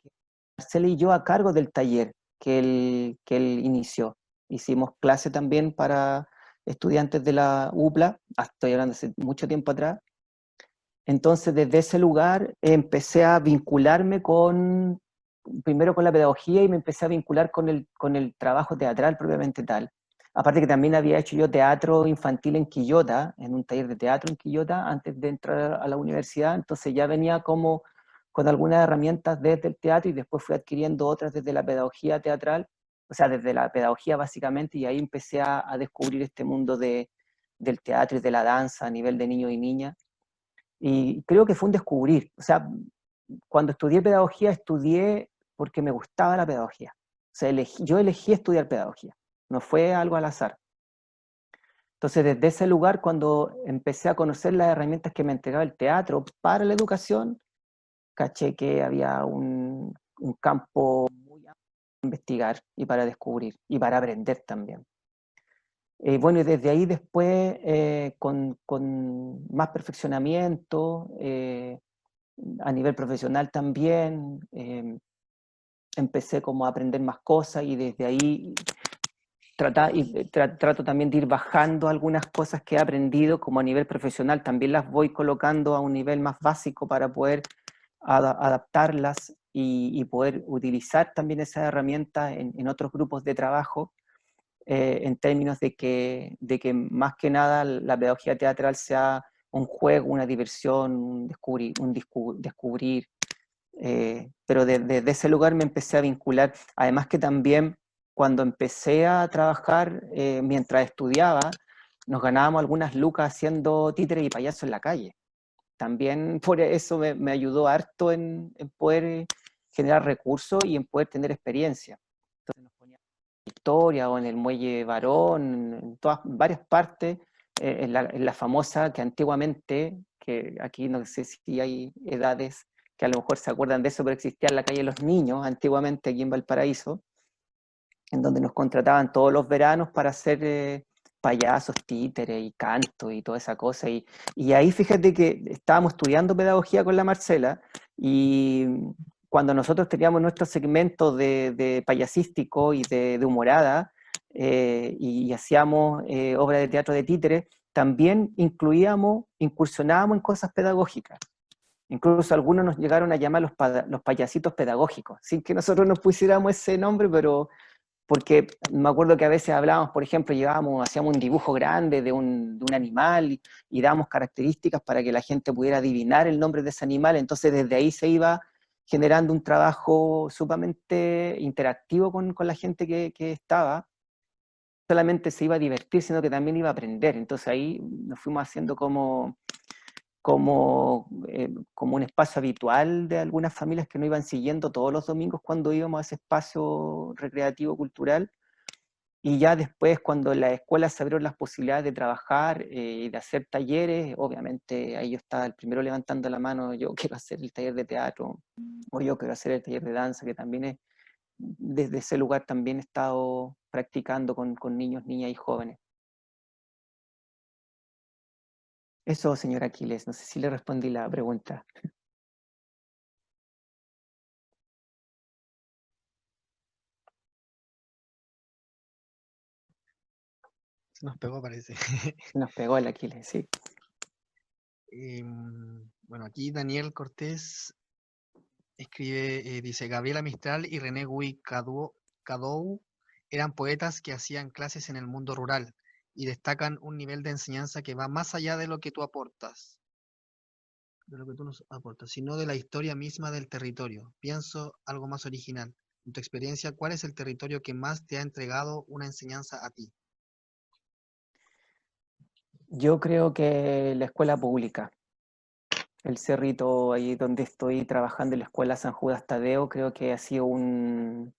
Marcela y yo a cargo del taller que él inició. Hicimos clase también para estudiantes de la UPLA, estoy hablando hace mucho tiempo atrás. Entonces desde ese lugar empecé a vincularme con primero con la pedagogía y me empecé a vincular con el trabajo teatral propiamente tal. Aparte que también había hecho yo teatro infantil en Quillota, en un taller de teatro en Quillota, antes de entrar a la universidad, entonces ya venía como con algunas herramientas desde el teatro y después fui adquiriendo otras desde la pedagogía teatral, o sea, desde la pedagogía básicamente, y ahí empecé a descubrir este mundo del teatro y de la danza a nivel de niños y niñas. Y creo que fue un descubrir, o sea, cuando estudié pedagogía, estudié porque me gustaba la pedagogía. O sea, yo elegí estudiar pedagogía, no fue algo al azar. Entonces, desde ese lugar, cuando empecé a conocer las herramientas que me entregaba el teatro para la educación, caché que había un campo muy amplio para investigar y para descubrir y para aprender también. Bueno, y desde ahí después, con más perfeccionamiento, a nivel profesional también, empecé como a aprender más cosas y desde ahí trato también de ir bajando algunas cosas que he aprendido como a nivel profesional, también las voy colocando a un nivel más básico para poder adaptarlas y poder utilizar también esas herramientas en otros grupos de trabajo, en términos de que más que nada la pedagogía teatral sea un juego, una diversión, un descubrir. Pero desde ese lugar me empecé a vincular, además que también cuando empecé a trabajar, mientras estudiaba, nos ganábamos algunas lucas haciendo títeres y payasos en la calle. También por eso me ayudó harto en poder generar recursos y en poder tener experiencia. Entonces nos poníamos en Victoria o en el Muelle Barón, en varias partes, en la famosa que antiguamente, que aquí no sé si hay edades que a lo mejor se acuerdan de eso, pero existía en la calle Los Niños, antiguamente aquí en Valparaíso, en donde nos contrataban todos los veranos para hacer payasos, títeres y canto y toda esa cosa. Y ahí fíjate que estábamos estudiando pedagogía con la Marcela y cuando nosotros teníamos nuestro segmento de payasístico y de humorada y hacíamos obra de teatro de títeres, también incursionábamos en cosas pedagógicas. Incluso algunos nos llegaron a llamar los payasitos pedagógicos, sin que nosotros nos pusiéramos ese nombre, pero porque me acuerdo que a veces hablábamos, por ejemplo, hacíamos un dibujo grande de un animal y dábamos características para que la gente pudiera adivinar el nombre de ese animal, entonces desde ahí se iba generando un trabajo sumamente interactivo con la gente que estaba. No solamente se iba a divertir, sino que también iba a aprender, entonces ahí nos fuimos haciendo como un espacio habitual de algunas familias que nos iban siguiendo todos los domingos cuando íbamos a ese espacio recreativo cultural, y ya después cuando en la escuela se abrieron las posibilidades de trabajar y de hacer talleres, obviamente ahí yo estaba el primero levantando la mano, yo quiero hacer el taller de teatro, o yo quiero hacer el taller de danza, que también desde ese lugar también he estado practicando con niños, niñas y jóvenes. Eso, señor Aquiles, no sé si le respondí la pregunta. Se nos pegó, parece. Nos pegó el Aquiles, sí. Bueno, aquí Daniel Cortés escribe, dice, Gabriela Mistral y René Gui Cadou eran poetas que hacían clases en el mundo rural y destacan un nivel de enseñanza que va más allá de lo que tú aportas, nos aportas, sino de la historia misma del territorio. Pienso algo más original. En tu experiencia, ¿cuál es el territorio que más te ha entregado una enseñanza a ti? Yo creo que la escuela pública, el Cerrito, ahí donde estoy trabajando en la escuela San Judas Tadeo, creo que ha sido un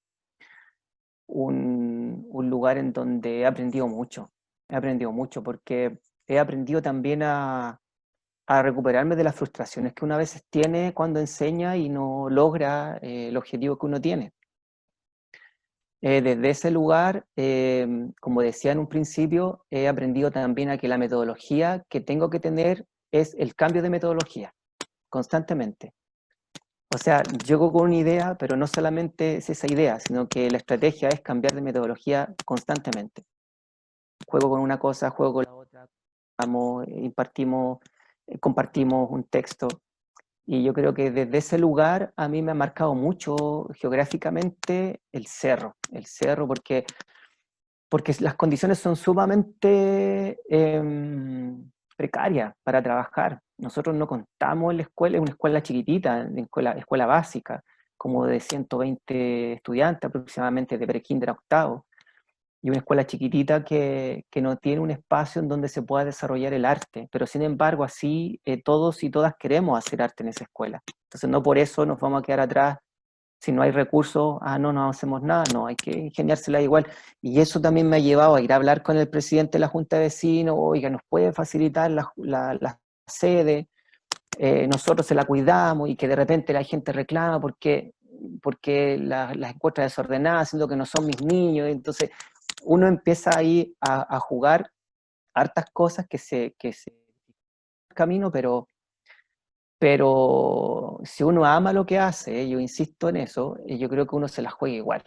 lugar en donde he aprendido mucho. He aprendido mucho porque he aprendido también a recuperarme de las frustraciones que una vez tiene cuando enseña y no logra el objetivo que uno tiene. Desde ese lugar, como decía en un principio, he aprendido también a que la metodología que tengo que tener es el cambio de metodología, constantemente. O sea, llego con una idea, pero no solamente es esa idea, sino que la estrategia es cambiar de metodología constantemente. Juego con una cosa, juego con la otra, impartimos, compartimos un texto. Y yo creo que desde ese lugar a mí me ha marcado mucho geográficamente el cerro porque las condiciones son sumamente precarias para trabajar. Nosotros no contamos en la escuela, es una escuela chiquitita, escuela básica, como de 120 estudiantes aproximadamente, de prekinder a octavo, y una escuela chiquitita que no tiene un espacio en donde se pueda desarrollar el arte, pero sin embargo así todos y todas queremos hacer arte en esa escuela. Entonces no por eso nos vamos a quedar atrás. Si no hay recursos, no hacemos nada, no, hay que ingeniársela igual. Y eso también me ha llevado a ir a hablar con el presidente de la Junta de Vecinos, oiga, ¿nos puede facilitar la sede? Nosotros se la cuidamos, y que de repente la gente reclama porque las encuentra desordenadas, siendo que no son mis niños. Entonces uno empieza ahí a jugar hartas cosas que se camino, pero si uno ama lo que hace, yo insisto en eso, yo creo que uno se la juega igual.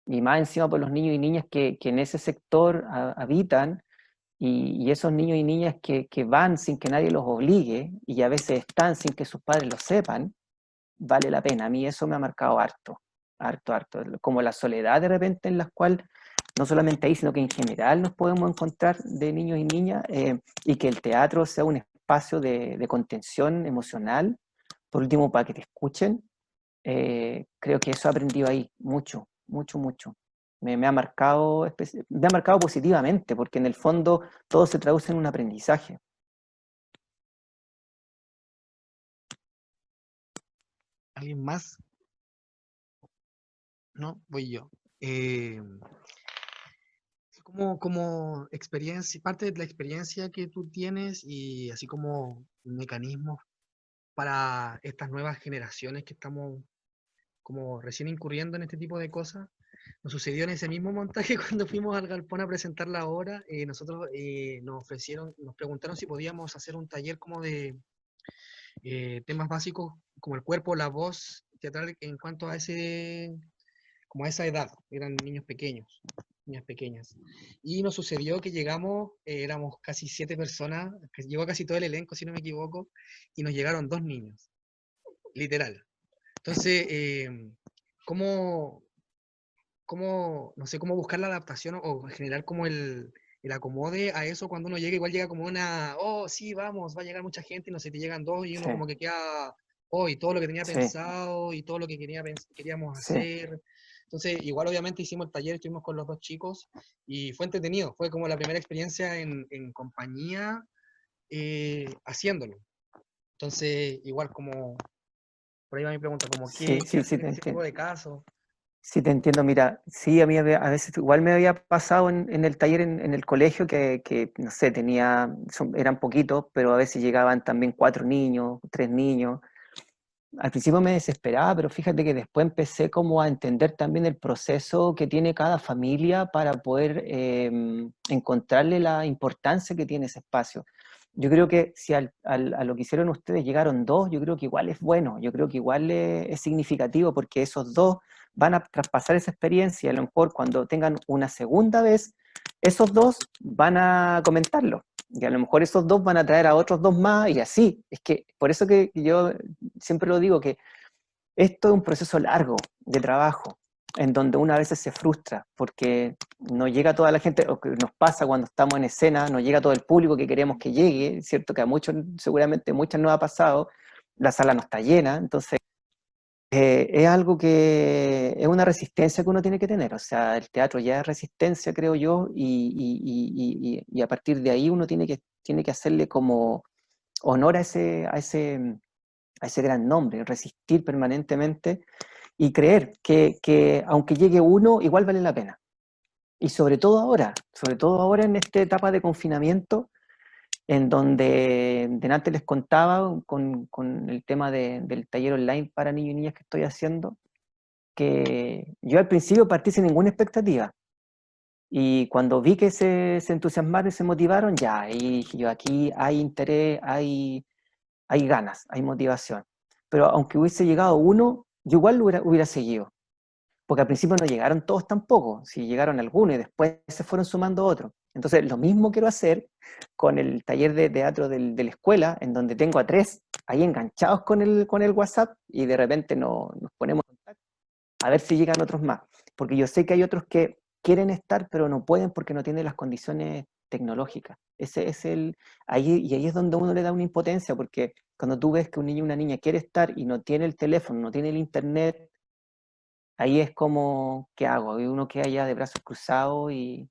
Y más encima por los niños y niñas que en ese sector habitan, y esos niños y niñas que van sin que nadie los obligue, y a veces están sin que sus padres lo sepan, vale la pena. A mí eso me ha marcado harto, harto, harto. Como la soledad de repente en la cual, no solamente ahí, sino que en general nos podemos encontrar de niños y niñas, y que el teatro sea un espacio de contención emocional, por último, para que te escuchen. Creo que eso he aprendido ahí, mucho, mucho, mucho. Me ha marcado positivamente, porque en el fondo todo se traduce en un aprendizaje. ¿Alguien más? No, voy yo. Como experiencia, parte de la experiencia que tú tienes y así como mecanismos para estas nuevas generaciones que estamos como recién incurriendo en este tipo de cosas, nos sucedió en ese mismo montaje cuando fuimos al galpón a presentar la obra. Nosotros nos preguntaron si podíamos hacer un taller como de temas básicos como el cuerpo, la voz teatral en cuanto a como a esa edad. Eran niños pequeños, niñas pequeñas. Y nos sucedió que llegamos, éramos casi 7 personas, llegó casi todo el elenco, si no me equivoco, y nos llegaron 2 niños, literal. Entonces, ¿cómo, no sé, cómo buscar la adaptación o generar como el acomode a eso cuando uno llega? Igual llega como oh, sí, vamos, va a llegar mucha gente, y no sé, te llegan 2 y uno Sí. como que queda, y todo lo que tenía Sí. pensado y todo lo que queríamos Sí. hacer. Entonces, igual obviamente hicimos el taller, estuvimos con los 2 chicos y fue entretenido, fue como la primera experiencia en compañía haciéndolo. Entonces, igual como, por ahí va mi pregunta, como Sí, qué sí, hacer te en ese tipo entiendo. de casos. Sí, te entiendo. Mira, sí, a mí a veces igual me había pasado en el taller en el colegio que, no sé, eran poquitos, pero a veces llegaban también 4 niños, 3 niños. Al principio me desesperaba, pero fíjate que después empecé como a entender también el proceso que tiene cada familia para poder encontrarle la importancia que tiene ese espacio. Yo creo que si a lo que hicieron ustedes llegaron 2, yo creo que igual es bueno, yo creo que igual es significativo, porque esos 2 van a traspasar esa experiencia. A lo mejor cuando tengan una segunda vez, esos 2 van a comentarlo. Y a lo mejor esos 2 van a traer a otros 2 más, y así. Es que por eso que yo siempre lo digo, que esto es un proceso largo de trabajo, en donde una a veces se frustra, porque no llega toda la gente, o que nos pasa cuando estamos en escena, no llega todo el público que queremos que llegue, ¿cierto? Que a muchos, seguramente muchas no ha pasado, la sala no está llena. Entonces es algo que es una resistencia que uno tiene que tener. O sea, el teatro ya es resistencia, creo yo, y a partir de ahí uno tiene que hacerle como honor a ese gran nombre, resistir permanentemente y creer que aunque llegue uno, igual vale la pena. Y sobre todo ahora en esta etapa de confinamiento, en donde delante les contaba con el tema del taller online para niños y niñas que estoy haciendo, que yo al principio partí sin ninguna expectativa. Y cuando vi que se entusiasmaron y se motivaron, ya, ahí dije yo, aquí hay interés, hay ganas, hay motivación. Pero aunque hubiese llegado uno, yo igual lo hubiera seguido. Porque al principio no llegaron todos tampoco, si llegaron algunos y después se fueron sumando otros. Entonces, lo mismo quiero hacer con el taller de teatro de la escuela, en donde tengo a 3 ahí enganchados con el WhatsApp y de repente nos ponemos en contacto a ver si llegan otros más. Porque yo sé que hay otros que quieren estar, pero no pueden porque no tienen las condiciones tecnológicas. Ese es ahí es donde uno le da una impotencia, porque cuando tú ves que un niño o una niña quiere estar y no tiene el teléfono, no tiene el internet, ahí es como, ¿qué hago? Y uno queda ya de brazos cruzados y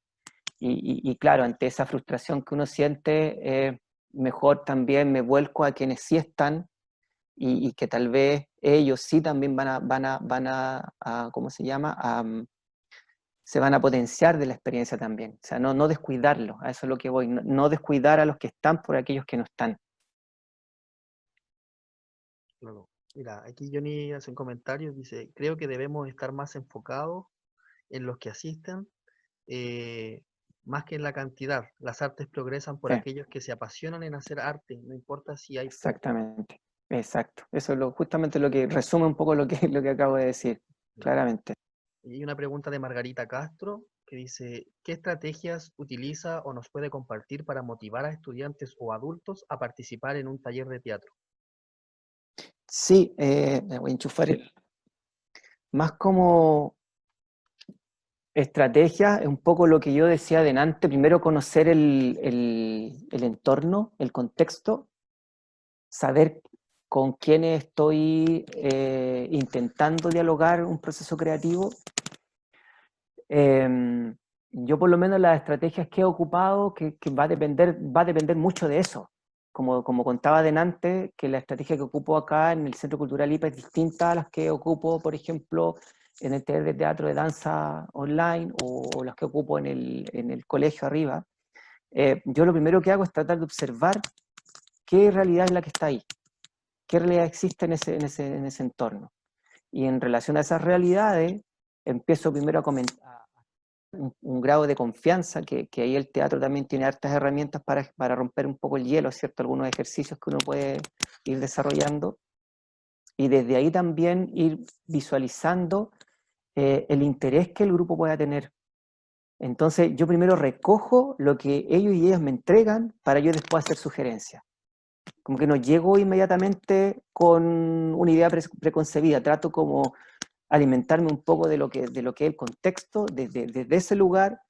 claro, ante esa frustración que uno siente, mejor también me vuelco a quienes sí están y que tal vez ellos sí también van a ¿cómo se llama? Se van a potenciar de la experiencia también. O sea, no descuidarlo, a eso es lo que voy, no descuidar a los que están por aquellos que no están. Claro. Mira, aquí Johnny hace un comentario, dice, creo que debemos estar más enfocados en los que asisten, más que en la cantidad. Las artes progresan por Sí, aquellos que se apasionan en hacer arte, no importa si hay... exactamente, exacto. Eso es justamente lo que resume un poco lo que acabo de decir, claramente. Y hay una pregunta de Margarita Castro que dice, ¿qué estrategias utiliza o nos puede compartir para motivar a estudiantes o adultos a participar en un taller de teatro? Sí, me voy a enchufar más como estrategia, es un poco lo que yo decía adelante, primero conocer el entorno, el contexto, saber con quiénes estoy intentando dialogar un proceso creativo. Yo por lo menos las estrategias que he ocupado, que va a depender mucho de eso. Como contaba adelante, que la estrategia que ocupo acá en el Centro Cultural IPA es distinta a las que ocupo, por ejemplo, en el taller de teatro de danza online o las que ocupo en el colegio arriba. Yo lo primero que hago es tratar de observar qué realidad es la que está ahí, qué realidad existe en ese entorno. Y en relación a esas realidades, empiezo primero a comentar un grado de confianza, que ahí el teatro también tiene hartas herramientas para romper un poco el hielo, ¿cierto? Algunos ejercicios que uno puede ir desarrollando. Y desde ahí también ir visualizando el interés que el grupo pueda tener. Entonces yo primero recojo lo que ellos y ellas me entregan para yo después hacer sugerencias. Como que no llego inmediatamente con una idea preconcebida, trato como alimentarme un poco de lo que es el contexto, desde ese lugar,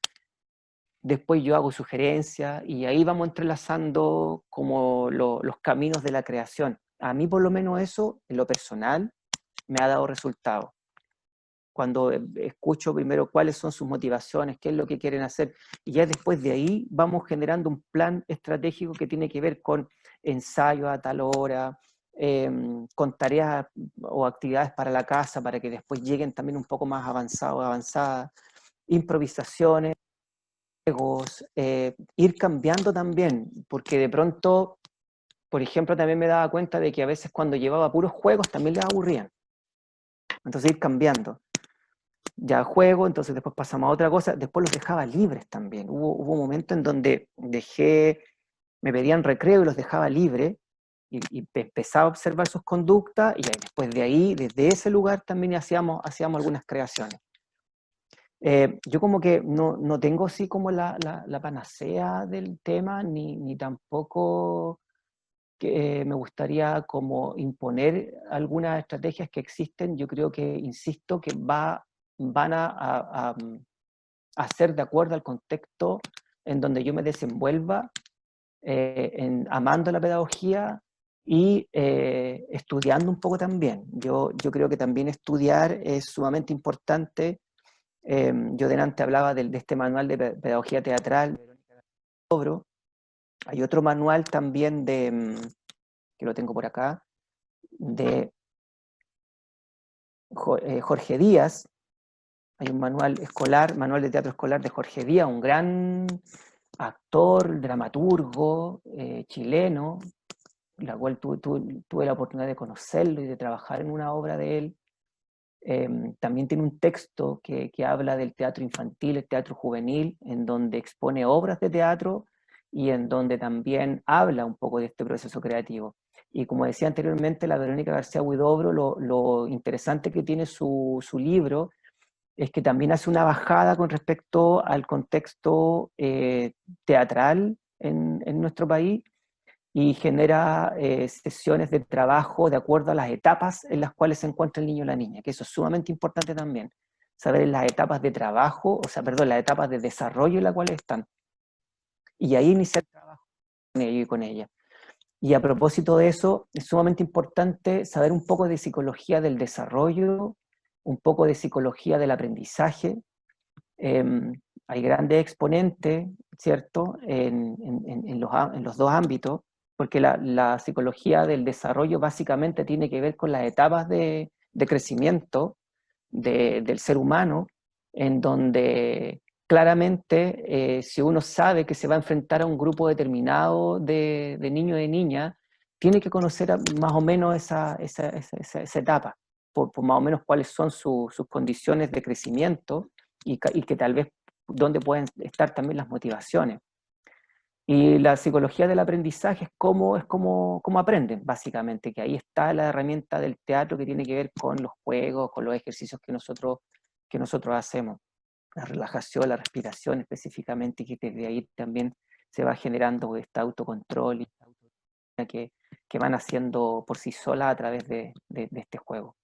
después yo hago sugerencias y ahí vamos entrelazando como los caminos de la creación. A mí por lo menos eso, en lo personal, me ha dado resultados. Cuando escucho primero cuáles son sus motivaciones, qué es lo que quieren hacer, y ya después de ahí vamos generando un plan estratégico que tiene que ver con ensayo a tal hora, con tareas o actividades para la casa, para que después lleguen también un poco más avanzadas, improvisaciones, juegos, ir cambiando también, porque de pronto, por ejemplo, también me daba cuenta de que a veces cuando llevaba puros juegos también les aburrían. Entonces ir cambiando. Ya juego, entonces después pasamos a otra cosa, después los dejaba libres también. Hubo un momento en donde me pedían recreo y los dejaba libres y empezaba a observar sus conductas y después de ahí, desde ese lugar también hacíamos algunas creaciones. Yo como que no tengo así como la panacea del tema, ni tampoco que me gustaría como imponer algunas estrategias que existen. Yo creo que, insisto, que van a hacer de acuerdo al contexto en donde yo me desenvuelva, amando la pedagogía y estudiando un poco también. Yo creo que también estudiar es sumamente importante. Yo delante hablaba de este manual de pedagogía teatral, hay otro manual también que lo tengo por acá, de Jorge Díaz. Hay un manual de teatro escolar de Jorge Díaz, un gran actor, dramaturgo chileno, la cual tuve la oportunidad de conocerlo y de trabajar en una obra de él. También tiene un texto que habla del teatro infantil, el teatro juvenil, en donde expone obras de teatro y en donde también habla un poco de este proceso creativo. Y como decía anteriormente, la Verónica García Huidobro, lo interesante que tiene su libro es que también hace una bajada con respecto al contexto teatral en nuestro país y genera sesiones de trabajo de acuerdo a las etapas en las cuales se encuentra el niño o la niña, que eso es sumamente importante también, saber las etapas de trabajo, o sea, perdón, las etapas de desarrollo en las cuales están, y ahí iniciar el trabajo con ellos y con ella. Y a propósito de eso, es sumamente importante saber un poco de psicología del desarrollo, un poco de psicología del aprendizaje. Hay grandes exponentes, ¿cierto?, en los dos ámbitos, porque la psicología del desarrollo básicamente tiene que ver con las etapas de crecimiento del ser humano, en donde claramente si uno sabe que se va a enfrentar a un grupo determinado de niños y de niñas, tiene que conocer más o menos esa etapa, por más o menos cuáles son sus condiciones de crecimiento y que tal vez dónde pueden estar también las motivaciones. Y la psicología del aprendizaje es cómo aprenden, básicamente, que ahí está la herramienta del teatro que tiene que ver con los juegos, con los ejercicios que nosotros hacemos. La relajación, la respiración específicamente, y que desde ahí también se va generando este autocontrol y que van haciendo por sí solas a través de este juego.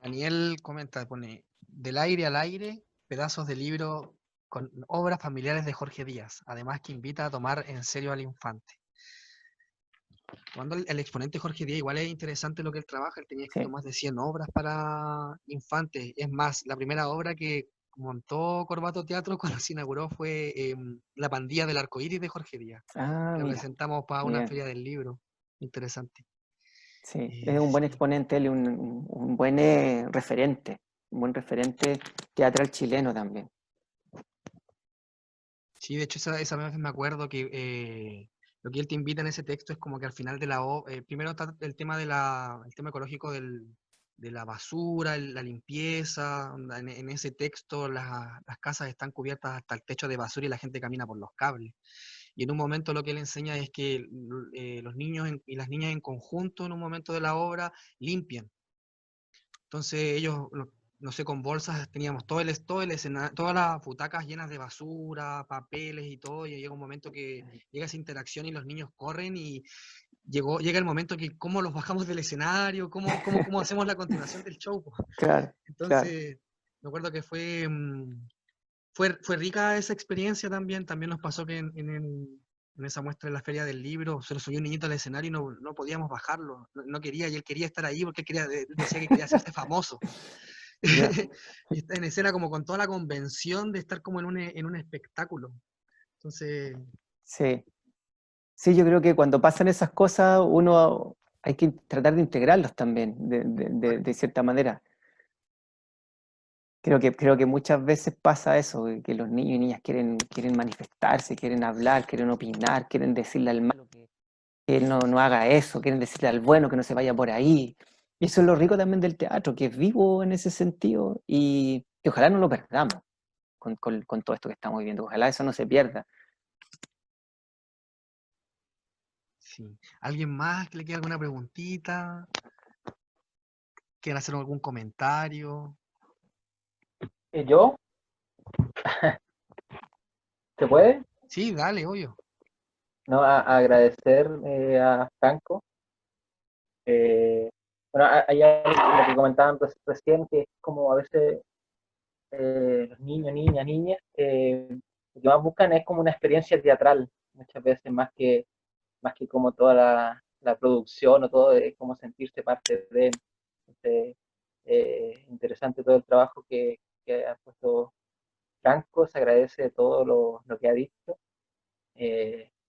Daniel comenta, pone, del aire al aire, pedazos de libro con obras familiares de Jorge Díaz, además que invita a tomar en serio al infante. Cuando el exponente Jorge Díaz, igual es interesante lo que él trabaja, él tenía escrito más de 100 obras para infantes, es más, la primera obra que montó Corbato Teatro cuando se inauguró fue La pandilla del arcoíris de Jorge Díaz, que Mira, presentamos para una bien. feria del libro, interesante. Sí, es un buen exponente, él, un buen referente, un buen referente teatral chileno también. Sí, de hecho esa vez me acuerdo que lo que él te invita en ese texto es como que al final de la obra, primero está el tema el tema ecológico de la basura, la limpieza, onda, en ese texto las casas están cubiertas hasta el techo de basura y la gente camina por los cables. Y en un momento lo que él enseña es que los niños y las niñas en conjunto en un momento de la obra limpian. Entonces ellos, no sé, con bolsas teníamos todo el escenario, todas las butacas llenas de basura, papeles y todo, y llega un momento que llega esa interacción y los niños corren y llega el momento que cómo los bajamos del escenario, cómo hacemos la continuación del show. Claro, Entonces, me acuerdo que fue rica esa experiencia también nos pasó que en esa muestra de la Feria del Libro, se lo subió un niñito al escenario y no podíamos bajarlo, no quería, y él quería estar ahí porque decía que quería hacerse famoso. Y está en escena como con toda la convención de estar como en un espectáculo. Entonces... Sí, yo creo que cuando pasan esas cosas uno hay que tratar de integrarlos también, de cierta manera. Creo que muchas veces pasa eso, que los niños y niñas quieren manifestarse, quieren hablar, quieren opinar, quieren decirle al malo que él no haga eso, quieren decirle al bueno que no se vaya por ahí. Y eso es lo rico también del teatro, que es vivo en ese sentido y que ojalá no lo perdamos con todo esto que estamos viviendo. Ojalá eso no se pierda. Sí. ¿Alguien más que le quede alguna preguntita? ¿Quieren hacer algún comentario? ¿Yo? ¿Se puede? Sí, dale, obvio. No, agradecer a Franco. Bueno, hay algo lo que comentaban recién, que es como a veces los niños, niñas, lo que más buscan es como una experiencia teatral, muchas veces más que como toda la producción o todo, es como sentirse parte de. Entonces, interesante todo el trabajo que ha puesto Franco, se agradece todo lo que ha dicho.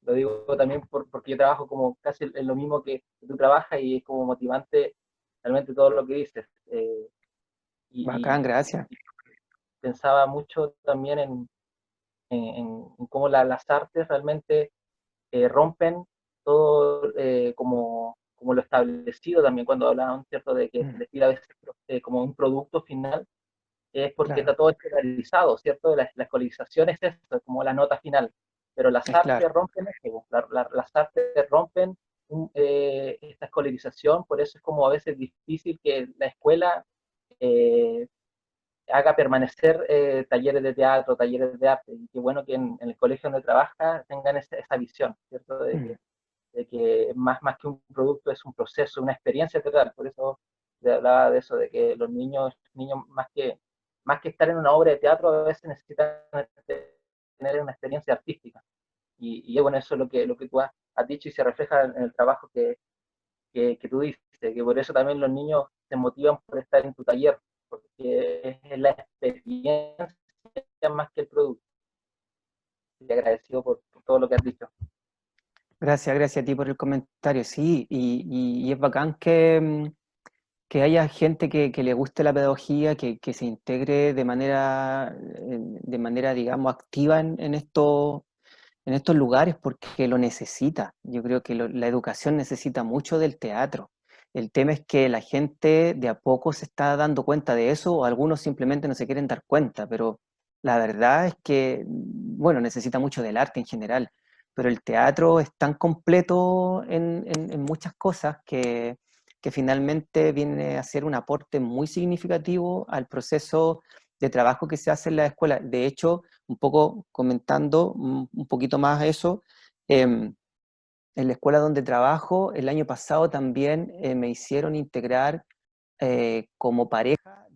Lo digo también porque yo trabajo como casi en lo mismo que tú trabajas y es como motivante realmente todo lo que dices. Bacán, gracias. Y pensaba mucho también en cómo las artes realmente rompen todo como lo establecido también cuando hablaban, ¿cierto?, de que decir a veces como un producto final es porque está todo estelarizado, ¿cierto? La escolarización es eso, como la nota final, pero las artes rompen eso, las artes rompen esta escolarización, por eso es como a veces difícil que la escuela haga permanecer talleres de teatro, talleres de arte, y qué bueno que en el colegio donde trabaja tengan esa visión, ¿cierto? De que más que un producto es un proceso, una experiencia teatral. Por eso te hablaba de eso, de que los niños más que estar en una obra de teatro, a veces necesitan tener una experiencia artística. Y bueno, eso es lo que tú has dicho y se refleja en el trabajo que tú dices, que por eso también los niños se motivan por estar en tu taller, porque es la experiencia más que el producto. Y agradecido por todo lo que has dicho. Gracias a ti por el comentario. Sí, y es bacán que haya gente que le guste la pedagogía, que se integre de manera, digamos, activa en estos lugares, porque lo necesita. Yo creo que la educación necesita mucho del teatro. El tema es que la gente de a poco se está dando cuenta de eso, o algunos simplemente no se quieren dar cuenta, pero la verdad es que, bueno, necesita mucho del arte en general, pero el teatro es tan completo en muchas cosas que finalmente viene a ser un aporte muy significativo al proceso de trabajo que se hace en la escuela. De hecho, un poco comentando un poquito más eso, en la escuela donde trabajo, el año pasado también me hicieron integrar como pareja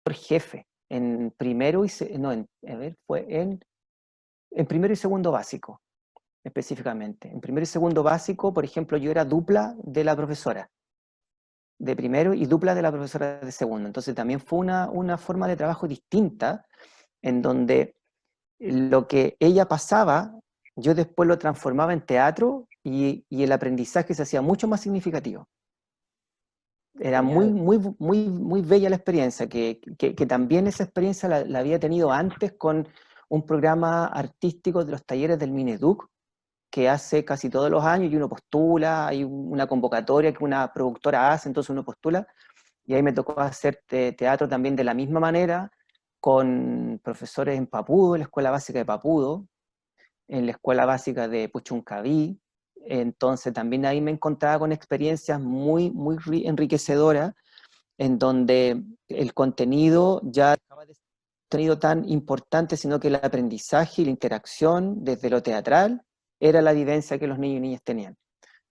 por jefe en primero y fue en primero y segundo básico, específicamente. En primero y segundo básico, por ejemplo, yo era dupla de la profesora de primero y dupla de la profesora de segundo. Entonces también fue una forma de trabajo distinta, en donde lo que ella pasaba, yo después lo transformaba en teatro y el aprendizaje se hacía mucho más significativo. Era muy bella la experiencia, que también esa experiencia la había tenido antes con un programa artístico de los talleres del Mineduc, que hace casi todos los años, y uno postula, hay una convocatoria que una productora hace, entonces uno postula, y ahí me tocó hacer teatro también de la misma manera, con profesores en Papudo, en la Escuela Básica de Papudo, en la Escuela Básica de Puchuncaví. Entonces también ahí me encontraba con experiencias muy enriquecedoras, en donde el contenido ya dejaba de ser un contenido tan importante, sino que el aprendizaje y la interacción desde lo teatral era la vivencia que los niños y niñas tenían.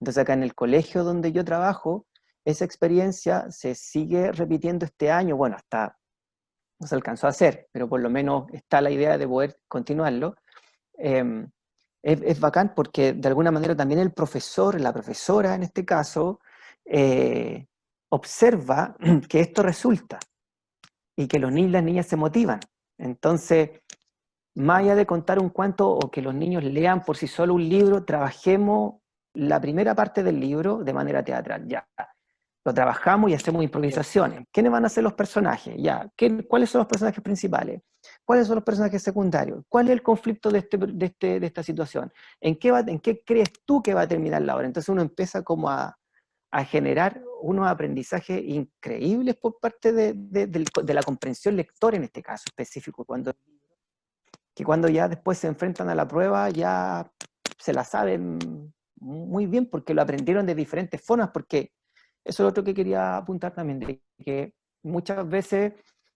Entonces acá en el colegio donde yo trabajo, esa experiencia se sigue repitiendo este año, bueno, hasta no se alcanzó a hacer, pero por lo menos está la idea de poder continuarlo. Es bacán porque de alguna manera también el profesor, la profesora en este caso, observa que esto resulta y que los niños y las niñas se motivan. Entonces, más allá de contar un cuento o que los niños lean por sí solo un libro, trabajemos la primera parte del libro de manera teatral. Ya, lo trabajamos y hacemos improvisaciones. ¿Quiénes van a ser los personajes? Ya, ¿cuáles son los personajes principales? ¿Cuáles son los personajes secundarios? ¿Cuál es el conflicto de esta situación? ¿En qué crees tú que va a terminar la obra? Entonces uno empieza como a generar unos aprendizajes increíbles por parte de la comprensión lectora en este caso específico, cuando ya después se enfrentan a la prueba ya se la saben muy bien porque lo aprendieron de diferentes formas, porque eso es lo otro que quería apuntar también, de que muchas veces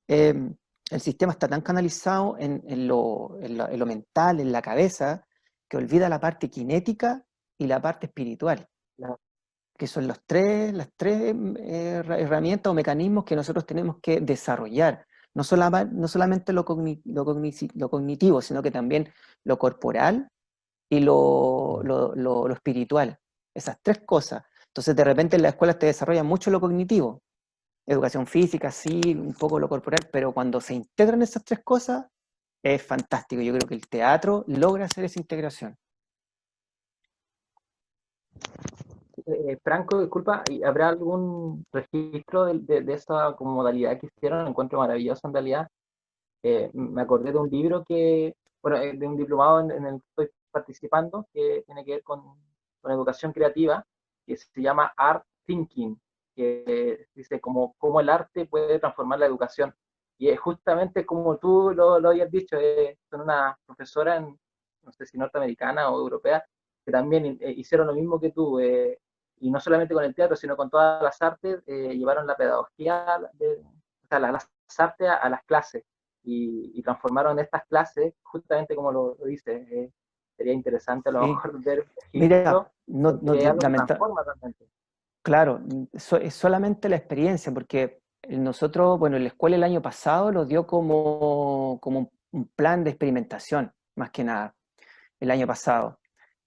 el sistema está tan canalizado en lo mental, en la cabeza, que olvida la parte cinética y la parte espiritual, que son las tres herramientas o mecanismos que nosotros tenemos que desarrollar. No solamente lo cognitivo, sino que también lo corporal y lo espiritual. Esas tres cosas. Entonces, de repente en la escuela te desarrollan mucho lo cognitivo, educación física, sí, un poco lo corporal, pero cuando se integran esas tres cosas, es fantástico. Yo creo que el teatro logra hacer esa integración. Franco, disculpa, ¿habrá algún registro de esa como modalidad que hicieron? Encuentro maravilloso en realidad. Me acordé de un libro de un diplomado en el que estoy participando, que tiene que ver con educación creativa, que se llama Art Thinking, que dice cómo el arte puede transformar la educación. Y es justamente como tú lo habías dicho, son una profesora, no sé si norteamericana o europea, que también hicieron lo mismo que tú, y no solamente con el teatro, sino con todas las artes, llevaron la pedagogía, o sea, las artes a las clases y transformaron estas clases, justamente como lo dice, sería interesante a lo Sí. mejor ver Mira, registros, porque es algo que transforma realmente. Claro, es solamente la experiencia, porque nosotros, bueno, la escuela el año pasado lo dio como un plan de experimentación, más que nada, el año pasado.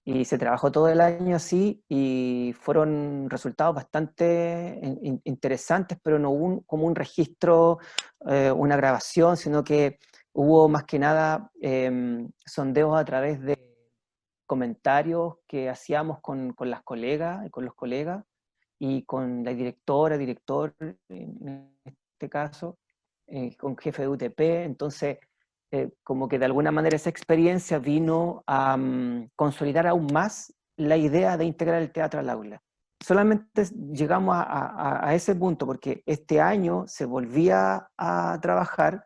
Y se trabajó todo el año así y fueron resultados bastante interesantes, pero no hubo como un registro, una grabación, sino que hubo más que nada sondeos a través de comentarios que hacíamos con las colegas y con los colegas y con la directora, director, en este caso, con jefe de UTP. Entonces, como que de alguna manera esa experiencia vino a consolidar aún más la idea de integrar el teatro al aula. Solamente llegamos a ese punto porque este año se volvía a trabajar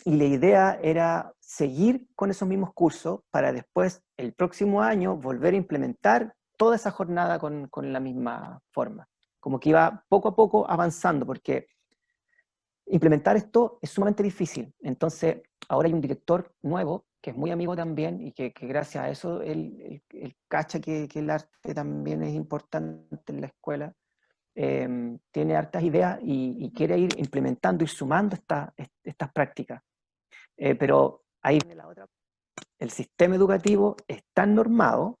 y la idea era seguir con esos mismos cursos para después, el próximo año, volver a implementar toda esa jornada con la misma forma. Como que iba poco a poco avanzando, porque implementar esto es sumamente difícil. Entonces, ahora hay un director nuevo, que es muy amigo también, y que gracias a eso él cacha que el arte también es importante en la escuela. Tiene hartas ideas y quiere ir implementando y sumando estas prácticas. Pero ahí viene la otra. El sistema educativo es tan normado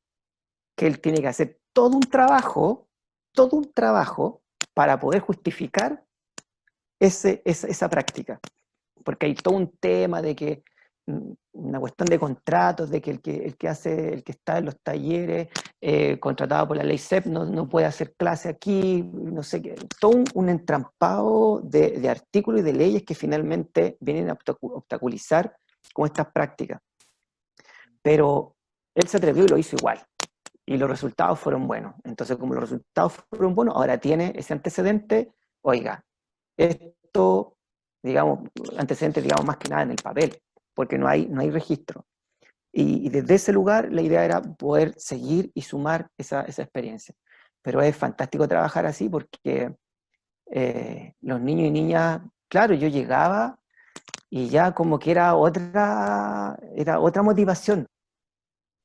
que él tiene que hacer todo un trabajo para poder justificar esa práctica. Porque hay todo un tema de que, una cuestión de contratos, de que el que está en los talleres, contratado por la ley CEP, no puede hacer clase aquí, no sé qué. Todo un entrampado de artículos y de leyes que finalmente vienen a obstaculizar con estas prácticas. Pero él se atrevió y lo hizo igual. Y los resultados fueron buenos. Entonces, como los resultados fueron buenos, ahora tiene ese antecedente. Oiga, esto, digamos, antecedente, digamos, más que nada en el papel, porque no hay registro. Y desde ese lugar la idea era poder seguir y sumar esa experiencia. Pero es fantástico trabajar así porque los niños y niñas, claro, yo llegaba y ya como que era otra motivación.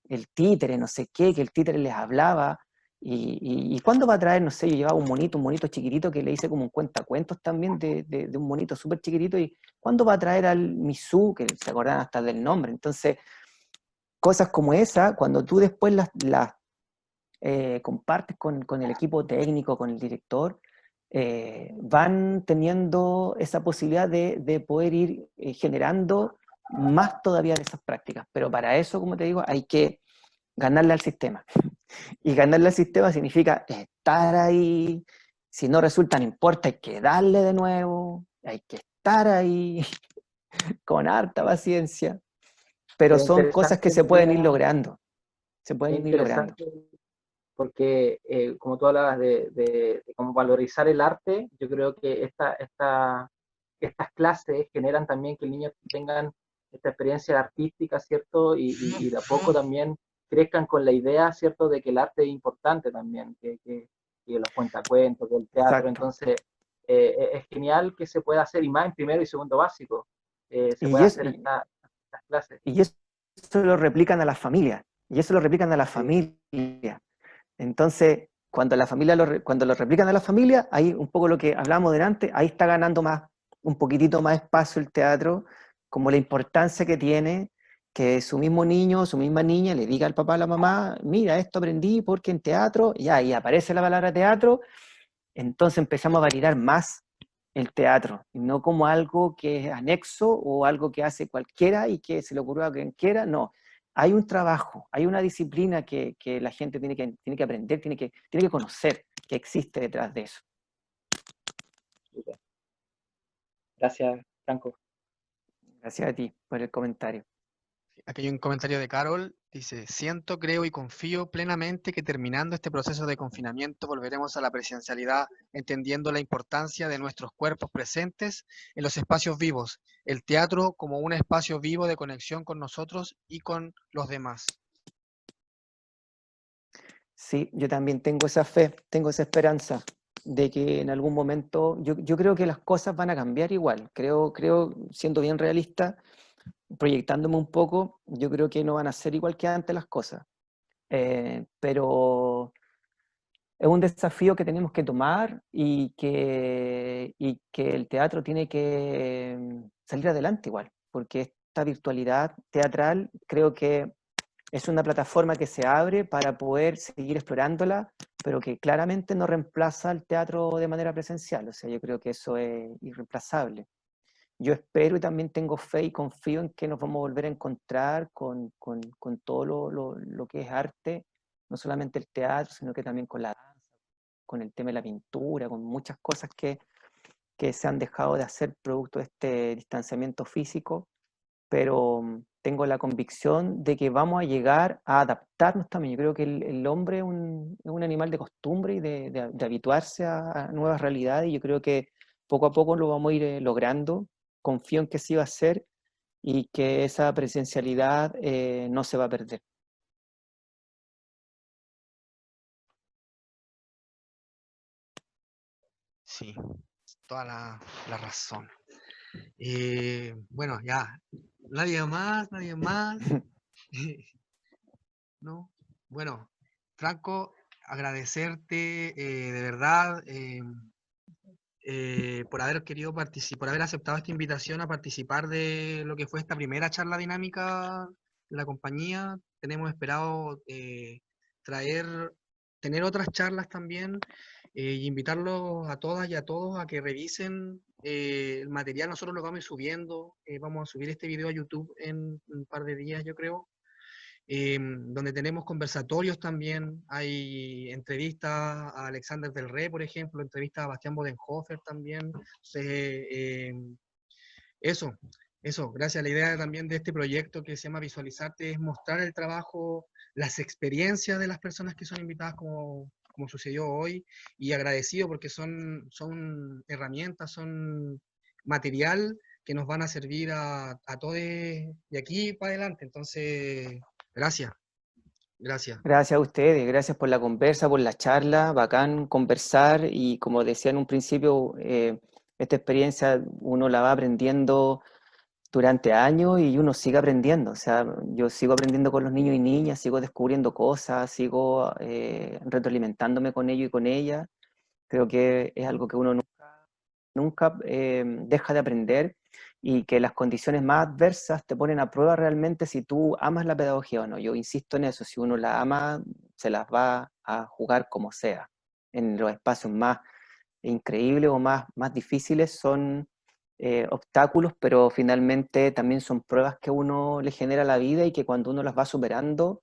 El títere, no sé qué, que el títere les hablaba. ¿Y cuándo va a traer? No sé, yo llevaba un monito chiquitito que le hice como un cuentacuentos también de un monito súper chiquitito. ¿Y cuándo va a traer al Misú? Que se acordaban hasta del nombre. Entonces, cosas como esa, cuando tú después las compartes con el equipo técnico, con el director, van teniendo esa posibilidad de poder ir generando más todavía de esas prácticas. Pero para eso, como te digo, hay que ganarle al sistema. Y ganarle al sistema significa estar ahí. Si no resulta, no importa, hay que darle de nuevo, hay que estar ahí con harta paciencia. Pero son cosas que se pueden ir logrando. Se pueden ir logrando. Porque como tú hablabas de cómo valorizar el arte, yo creo que estas clases generan también que el niño tengan esta experiencia artística, ¿cierto? Y de a poco también crezcan con la idea, ¿cierto?, de que el arte es importante también, que los cuentacuentos, que el teatro. Exacto. Entonces, es genial que se pueda hacer, y más en primero y segundo básico, se pueda hacer estas clases. Y eso lo replican a las familias, familias. Entonces, cuando lo replican a la familia, ahí un poco lo que hablamos delante, ahí está ganando un poquitito más espacio el teatro, como la importancia que tiene que su mismo niño, su misma niña le diga al papá, a la mamá, mira, esto aprendí porque en teatro, ya, y aparece la palabra teatro, entonces empezamos a validar más el teatro, y no como algo que es anexo o algo que hace cualquiera y que se le ocurrió a quien quiera, no. Hay un trabajo, hay una disciplina que la gente tiene que aprender, tiene que conocer que existe detrás de eso. Gracias, Franco. Gracias a ti por el comentario. Aquí hay un comentario de Carol, dice, siento, creo y confío plenamente que terminando este proceso de confinamiento volveremos a la presencialidad, entendiendo la importancia de nuestros cuerpos presentes en los espacios vivos, el teatro como un espacio vivo de conexión con nosotros y con los demás. Sí, yo también tengo esa fe, tengo esa esperanza de que en algún momento, yo creo que las cosas van a cambiar igual. Creo, siendo bien realista, proyectándome un poco, yo creo que no van a ser igual que antes las cosas. Pero es un desafío que tenemos que tomar y que el teatro tiene que salir adelante igual, porque esta virtualidad teatral creo que es una plataforma que se abre para poder seguir explorándola, pero que claramente no reemplaza el teatro de manera presencial. O sea, yo creo que eso es irreemplazable. Yo espero y también tengo fe y confío en que nos vamos a volver a encontrar con todo lo que es arte, no solamente el teatro, sino que también con la danza, con el tema de la pintura, con muchas cosas que se han dejado de hacer producto de este distanciamiento físico, pero tengo la convicción de que vamos a llegar a adaptarnos también. Yo creo que el hombre es un animal de costumbre y de habituarse a nuevas realidades, y yo creo que poco a poco lo vamos a ir logrando. Confío en que sí va a ser y que esa presencialidad no se va a perder. Sí, toda la razón. Bueno, ya, nadie más, ¿no? Bueno, Franco, agradecerte de verdad por haber querido participar, por haber aceptado esta invitación a participar de lo que fue esta primera charla dinámica de la compañía. Tenemos esperado tener otras charlas también y invitarlos a todas y a todos a que revisen el material. Nosotros lo vamos a ir subiendo, vamos a subir este video a YouTube en un par de días, yo creo. Donde tenemos conversatorios también, hay entrevistas a Alexander Del Rey, por ejemplo, entrevistas a Bastián Bodenhofer también. Entonces, eso, gracias. La idea también de este proyecto que se llama Visualizarte es mostrar el trabajo, las experiencias de las personas que son invitadas como sucedió hoy, y agradecido porque son herramientas, son material que nos van a servir a todos de aquí para adelante. Entonces, gracias. Gracias. Gracias a ustedes, gracias por la conversa, por la charla, bacán conversar, y como decía en un principio, esta experiencia uno la va aprendiendo durante años y uno sigue aprendiendo. O sea, yo sigo aprendiendo con los niños y niñas, sigo descubriendo cosas, sigo retroalimentándome con ellos y con ellas. Creo que es algo que uno nunca deja de aprender, y que las condiciones más adversas te ponen a prueba realmente si tú amas la pedagogía o no. Yo insisto en eso, si uno la ama, se las va a jugar como sea. En los espacios más increíbles o más difíciles son obstáculos, pero finalmente también son pruebas que uno le genera a la vida, y que cuando uno las va superando,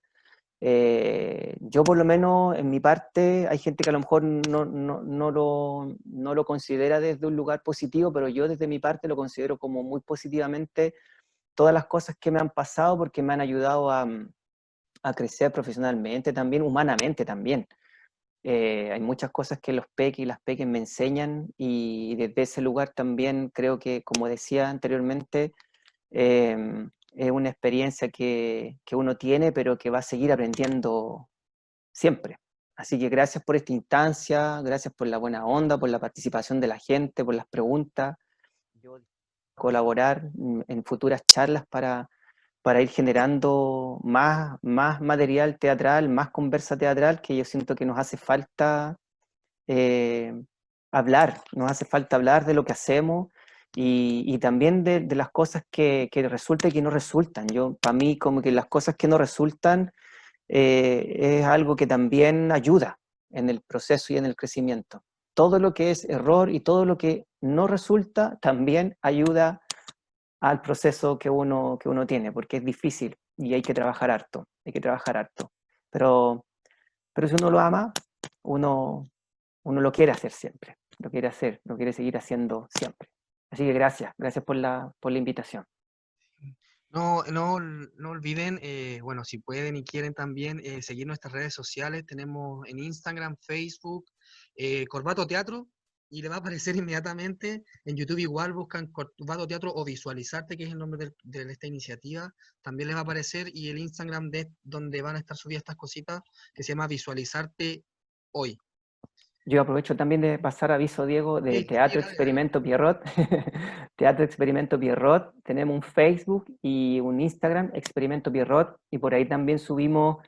yo por lo menos en mi parte, hay gente que a lo mejor no lo considera desde un lugar positivo, pero yo desde mi parte lo considero como muy positivamente todas las cosas que me han pasado, porque me han ayudado a crecer profesionalmente también, humanamente también. Hay muchas cosas que los peques y las peques me enseñan, y desde ese lugar también creo que, como decía anteriormente, es una experiencia que uno tiene, pero que va a seguir aprendiendo siempre. Así que gracias por esta instancia, gracias por la buena onda, por la participación de la gente, por las preguntas. Yo colaborar en futuras charlas para ir generando más material teatral, más conversa teatral, que yo siento que nos hace falta eh, nos hace falta hablar de lo que hacemos, y también de las cosas que resultan y que no resultan. Para mí, como que las cosas que no resultan es algo que también ayuda en el proceso y en el crecimiento. Todo lo que es error y todo lo que no resulta también ayuda al proceso que uno tiene, porque es difícil y hay que trabajar harto, Pero si uno lo ama, uno lo quiere hacer siempre, lo quiere hacer, lo quiere seguir haciendo siempre. Así que gracias por la invitación. No olviden, bueno, si pueden y quieren también seguir nuestras redes sociales. Tenemos en Instagram, Facebook, Corbato Teatro, y le va a aparecer inmediatamente. En YouTube igual buscan Corvato Teatro o Visualizarte, que es el nombre de esta iniciativa. También les va a aparecer, y el Instagram donde van a estar subidas estas cositas, que se llama Visualizarte Hoy. Yo aprovecho también de pasar aviso, Diego, de Sí, Teatro dale. Experimento Pierrot. Teatro Experimento Pierrot. Tenemos un Facebook y un Instagram, Experimento Pierrot, y por ahí también subimos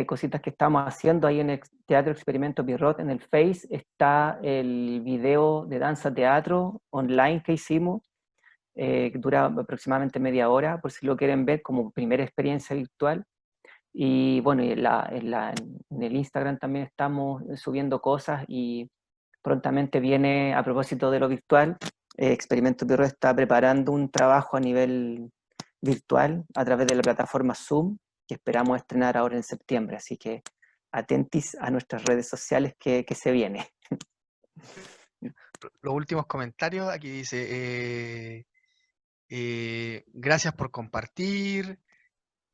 cositas que estamos haciendo. Ahí en Teatro Experimento Pierrot, en el Face, está el video de danza teatro online que hicimos, que dura aproximadamente media hora, por si lo quieren ver como primera experiencia virtual. Y bueno, y en el Instagram también estamos subiendo cosas, y prontamente viene, a propósito de lo virtual, Experimento Pierrot está preparando un trabajo a nivel virtual a través de la plataforma Zoom, que esperamos estrenar ahora en septiembre. Así que atentis a nuestras redes sociales que se viene. Los últimos comentarios, aquí dice, gracias por compartir.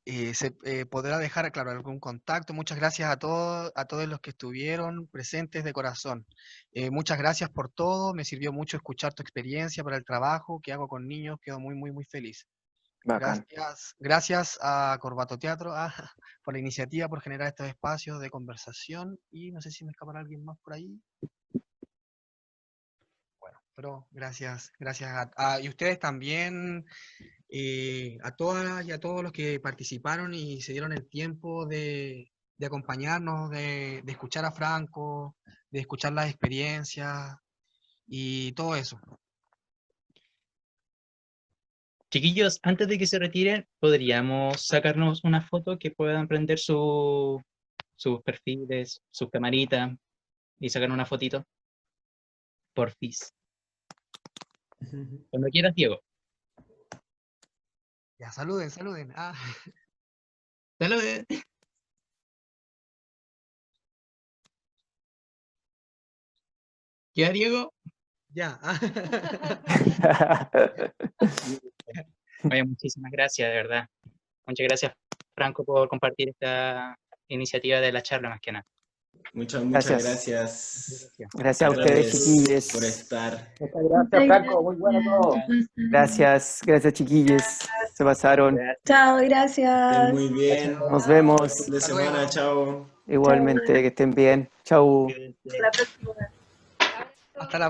Se podrá dejar, claro, algún contacto. Muchas gracias a todos los que estuvieron presentes de corazón. Muchas gracias por todo. Me sirvió mucho escuchar tu experiencia para el trabajo que hago con niños. Quedo muy, muy, muy feliz. Bacán. Gracias a Corvato Teatro por la iniciativa, por generar estos espacios de conversación. Y no sé si me escapará alguien más por ahí. Bueno, pero gracias y ustedes también. A todas y a todos los que participaron y se dieron el tiempo de acompañarnos, de escuchar a Franco, de escuchar las experiencias y todo eso. Chiquillos, antes de que se retiren, ¿podríamos sacarnos una foto que puedan prender sus perfiles, sus camaritas y sacar una fotito? Porfis. Cuando quieras, Diego. Ya, saluden. Saluden. ¿Ya, Diego? Ya. Oye, muchísimas gracias, de verdad. Muchas gracias, Franco, por compartir esta iniciativa de la charla, más que nada. Muchas Gracias. gracias. Gracias a ustedes, chiquillos. Por estar. Muchas gracias, Franco. Muy bueno todo. Gracias, chiquillos. Se pasaron. Chao, Estén gracias. muy bien. Nos vemos. Buen fin de semana, chao. Igualmente, que estén bien. Chau. Hasta la próxima. Hasta la próxima.